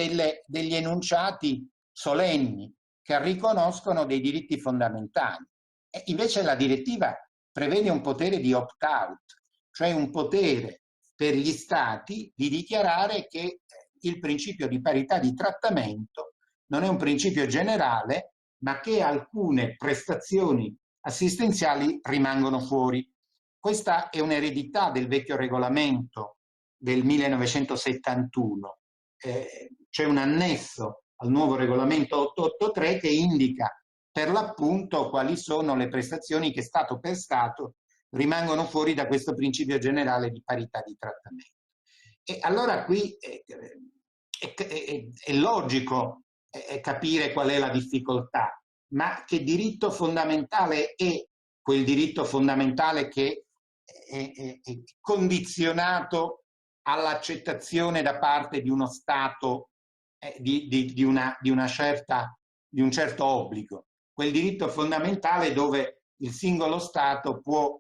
degli enunciati solenni che riconoscono dei diritti fondamentali. E invece la direttiva prevede un potere di opt-out, cioè un potere per gli Stati di dichiarare che il principio di parità di trattamento non è un principio generale, ma che alcune prestazioni assistenziali rimangono fuori. Questa è un'eredità del vecchio regolamento del 1971. C'è un annesso al nuovo regolamento 883 che indica per l'appunto quali sono le prestazioni che Stato per Stato rimangono fuori da questo principio generale di parità di trattamento. E allora qui è logico capire qual è la difficoltà, ma che diritto fondamentale è quel diritto fondamentale che è condizionato all'accettazione da parte di uno Stato di un certo obbligo, quel diritto fondamentale dove il singolo Stato può,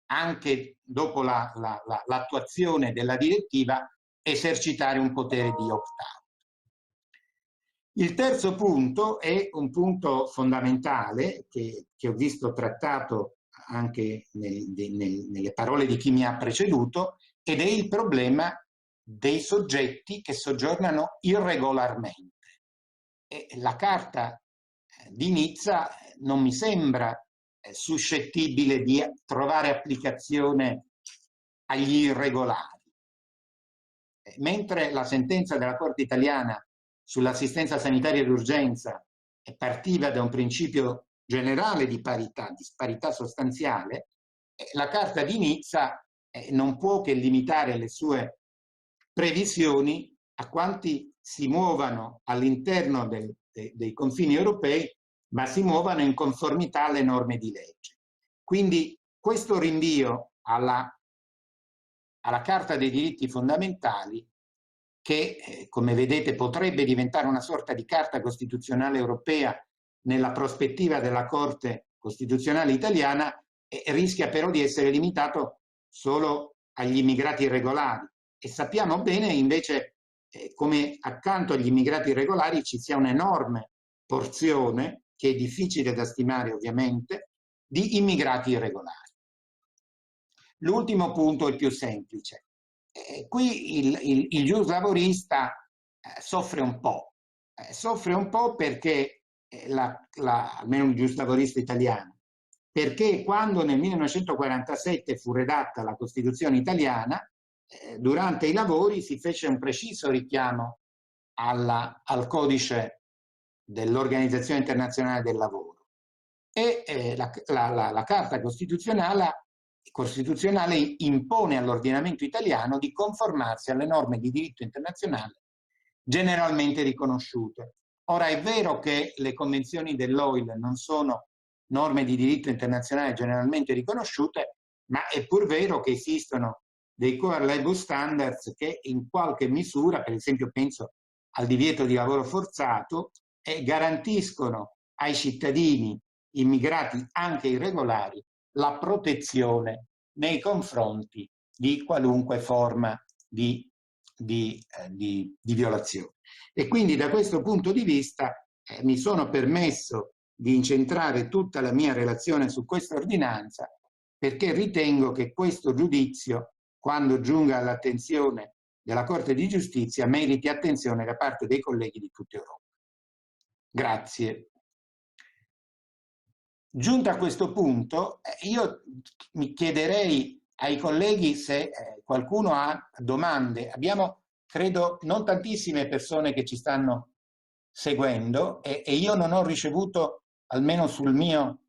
anche dopo l'attuazione della direttiva, esercitare un potere di opt-out. Il terzo punto è un punto fondamentale che ho visto trattato anche nelle parole di chi mi ha preceduto, ed è il problema dei soggetti che soggiornano irregolarmente. E la Carta di Nizza non mi sembra suscettibile di trovare applicazione agli irregolari, mentre la sentenza della Corte italiana sull'assistenza sanitaria d'urgenza partiva da un principio generale di parità, di disparità sostanziale, la Carta di Nizza non può che limitare le sue previsioni a quanti si muovano all'interno dei confini europei, ma si muovano in conformità alle norme di legge. Quindi questo rinvio alla Carta dei diritti fondamentali, che come vedete potrebbe diventare una sorta di Carta Costituzionale europea nella prospettiva della Corte Costituzionale italiana, rischia però di essere limitato solo agli immigrati irregolari. E sappiamo bene invece come accanto agli immigrati irregolari ci sia un'enorme porzione, che è difficile da stimare ovviamente, di immigrati irregolari. L'ultimo punto è il più semplice. Qui il giuslavorista soffre un po' perché, almeno il giuslavorista italiano, perché quando nel 1947 fu redatta la Costituzione italiana, durante i lavori si fece un preciso richiamo al codice dell'Organizzazione Internazionale del Lavoro e la Carta Costituzionale impone all'ordinamento italiano di conformarsi alle norme di diritto internazionale generalmente riconosciute. Ora è vero che le convenzioni dell'OIL non sono norme di diritto internazionale generalmente riconosciute, ma è pur vero che esistono dei core labor standards che in qualche misura, per esempio penso al divieto di lavoro forzato, garantiscono ai cittadini immigrati anche irregolari la protezione nei confronti di qualunque forma di violazione. E quindi da questo punto di vista mi sono permesso di incentrare tutta la mia relazione su questa ordinanza, perché ritengo che questo giudizio, quando giunga all'attenzione della Corte di Giustizia, meriti attenzione da parte dei colleghi di tutta Europa. Grazie. Giunto a questo punto, io mi chiederei ai colleghi se qualcuno ha domande. Abbiamo, credo, non tantissime persone che ci stanno seguendo e io non ho ricevuto, almeno sul mio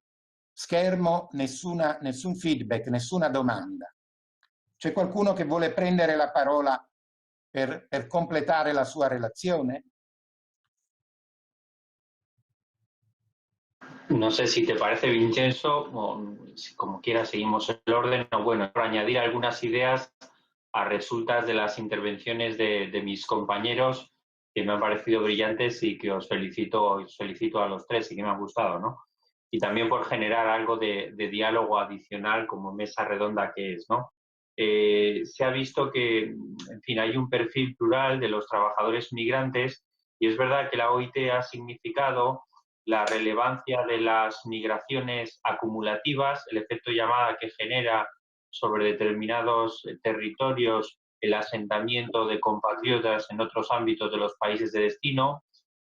schermo, nessun feedback, nessuna domanda. C'è qualcuno che vuole prendere la parola per completare la sua relazione? No sé si te parece, Vincenzo, o si como quieras seguimos el orden, o bueno, por añadir algunas ideas a resultas de las intervenciones de mis compañeros que me han parecido brillantes y que os felicito a los tres y que me han gustado, ¿no? Y también por generar algo de diálogo adicional como mesa redonda que es, ¿no? Se ha visto que, en fin, hay un perfil plural de los trabajadores migrantes y es verdad que la OIT ha significado la relevancia de las migraciones acumulativas, el efecto llamada que genera sobre determinados territorios el asentamiento de compatriotas en otros ámbitos de los países de destino,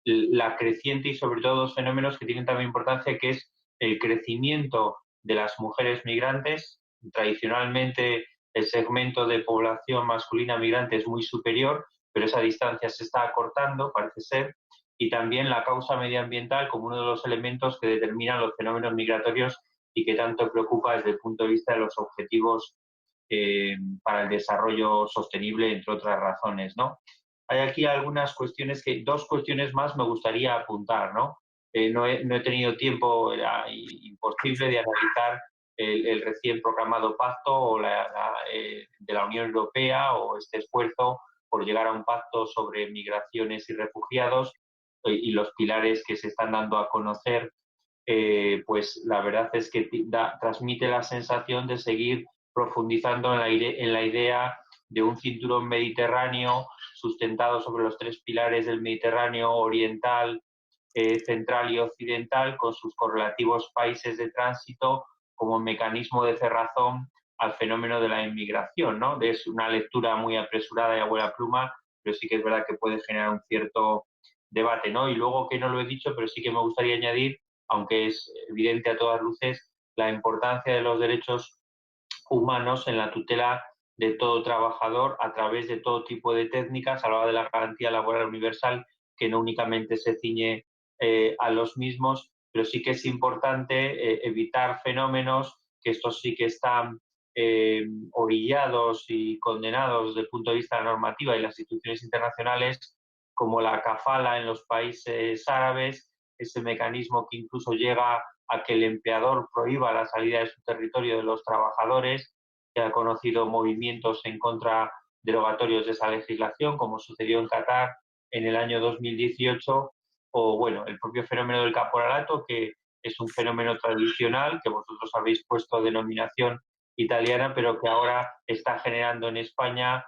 la creciente y sobre todo dos fenómenos que tienen también importancia, que es el crecimiento de las mujeres migrantes. Tradicionalmente el segmento de población masculina migrante es muy superior, pero esa distancia se está acortando, parece ser, y también la causa medioambiental como uno de los elementos que determinan los fenómenos migratorios y que tanto preocupa desde el punto de vista de los objetivos para el desarrollo sostenible, entre otras razones, ¿no? Hay aquí algunas cuestiones dos cuestiones más me gustaría apuntar, ¿no? No he tenido tiempo, era imposible de analizar el recién proclamado pacto o de la Unión Europea o este esfuerzo por llegar a un pacto sobre migraciones y refugiados y los pilares que se están dando a conocer, pues la verdad es que transmite la sensación de seguir profundizando en la idea de un cinturón mediterráneo sustentado sobre los tres pilares del Mediterráneo oriental, central y occidental, con sus correlativos países de tránsito como mecanismo de cerrazón al fenómeno de la inmigración, ¿no? Es una lectura muy apresurada y a buena pluma, pero sí que es verdad que puede generar un cierto debate, ¿no? Y luego, que no lo he dicho, pero sí que me gustaría añadir, aunque es evidente a todas luces, la importancia de los derechos humanos en la tutela de todo trabajador a través de todo tipo de técnicas, a la hora de la garantía laboral universal, que no únicamente se ciñe a los mismos, pero sí que es importante evitar fenómenos que estos sí que están orillados y condenados desde el punto de vista de la normativa y las instituciones internacionales, como la kafala en los países árabes, ese mecanismo que incluso llega a que el empleador prohíba la salida de su territorio de los trabajadores, que ha conocido movimientos en contra derogatorios de esa legislación, como sucedió en Qatar en el año 2018, o bueno, el propio fenómeno del caporalato, que es un fenómeno tradicional, que vosotros habéis puesto denominación italiana, pero que ahora está generando en España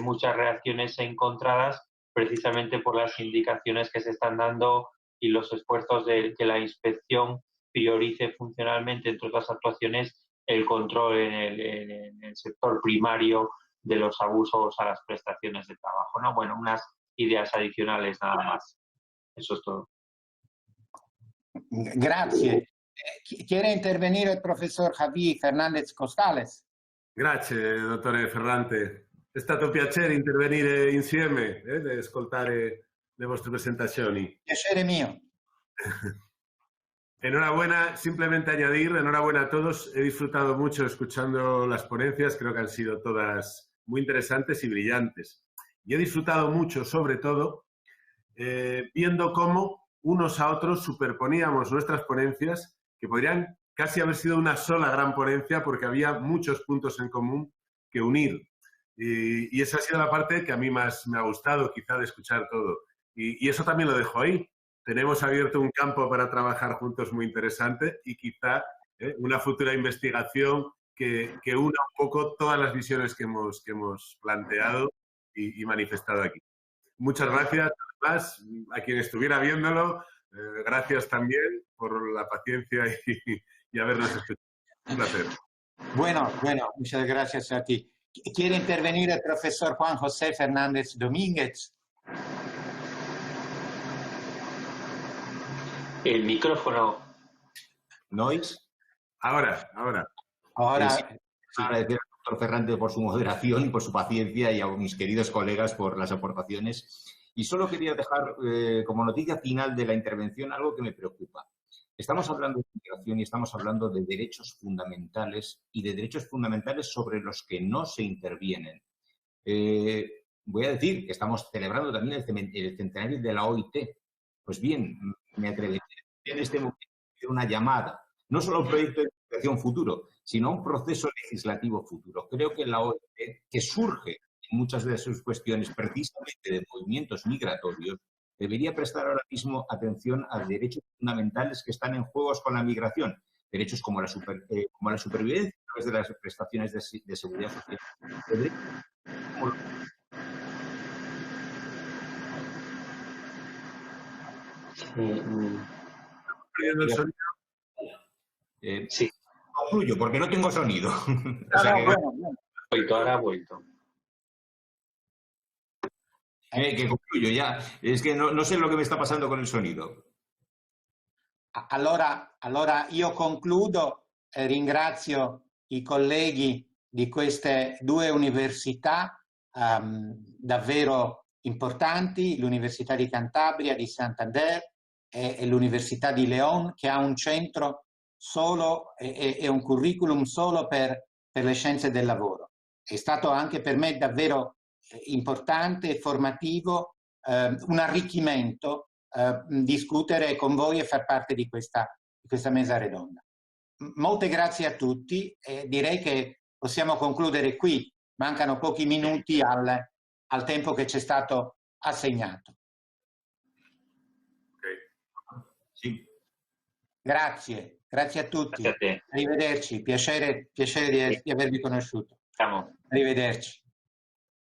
muchas reacciones encontradas, precisamente por las indicaciones que se están dando y los esfuerzos de que la inspección priorice funcionalmente, entre otras actuaciones, el control en el sector primario de los abusos a las prestaciones de trabajo, ¿no? Bueno, unas ideas adicionales nada más. Eso es todo. Grazie. Quiere intervenire il professor Javi Fernandez Costales? Grazie, dottore Ferrante. È stato un piacere intervenire insieme e ascoltare le vostre presentazioni. Piacere mio. Enhorabuena, simplemente añadir, enhorabuena a todos. He disfrutado mucho escuchando las ponencias, creo que han sido todas muy interesantes y brillantes. Y he disfrutado mucho, sobre todo, viendo cómo unos a otros superponíamos nuestras ponencias, que podrían casi haber sido una sola gran ponencia, porque había muchos puntos en común que unir. Y esa ha sido la parte que a mí más me ha gustado, quizá, de escuchar todo. Y eso también lo dejo ahí. Tenemos abierto un campo para trabajar juntos muy interesante y quizá una futura investigación que una un poco todas las visiones que hemos planteado y manifestado aquí. Muchas gracias, además, a quien estuviera viéndolo. Gracias también por la paciencia y habernos escuchado. Un placer. Bueno, muchas gracias a ti. ¿Quiere intervenir el profesor Juan José Fernández Domínguez? El micrófono. ¿Nois? Ahora. Ahora, Agradecer al doctor Ferrante por su moderación y por su paciencia y a mis queridos colegas por las aportaciones. Y solo quería dejar como noticia final de la intervención algo que me preocupa. Estamos hablando de migración y estamos hablando de derechos fundamentales y de derechos fundamentales sobre los que no se intervienen. Voy a decir que estamos celebrando también el centenario de la OIT. Pues bien, me atrevería en este momento una llamada, no solo a un proyecto de migración futuro, sino a un proceso legislativo futuro. Creo que la OIT, que surge en muchas de sus cuestiones precisamente de movimientos migratorios, debería prestar ahora mismo atención a derechos fundamentales que están en juego con la migración. Derechos como la supervivencia a través de las prestaciones de seguridad social. Sí. Concluyo, porque no tengo sonido. O sea que... bueno. Ahora ha vuelto. Que concluyo ya. Es que no sé lo que me está pasando con il sonido. Allora io concludo, ringrazio i colleghi di queste due università davvero importanti, l'Università di Cantabria, di Santander e l'Università di León, che ha un centro solo e un curriculum solo per le scienze del lavoro. È stato anche per me davvero importante e formativo, un arricchimento discutere con voi e far parte di questa mesa redonda. Molte grazie a tutti e direi che possiamo concludere qui. Mancano pochi minuti al tempo che ci è stato assegnato. Sì. Grazie a tutti. Grazie a te. Arrivederci, piacere di avervi conosciuto. Siamo. Arrivederci.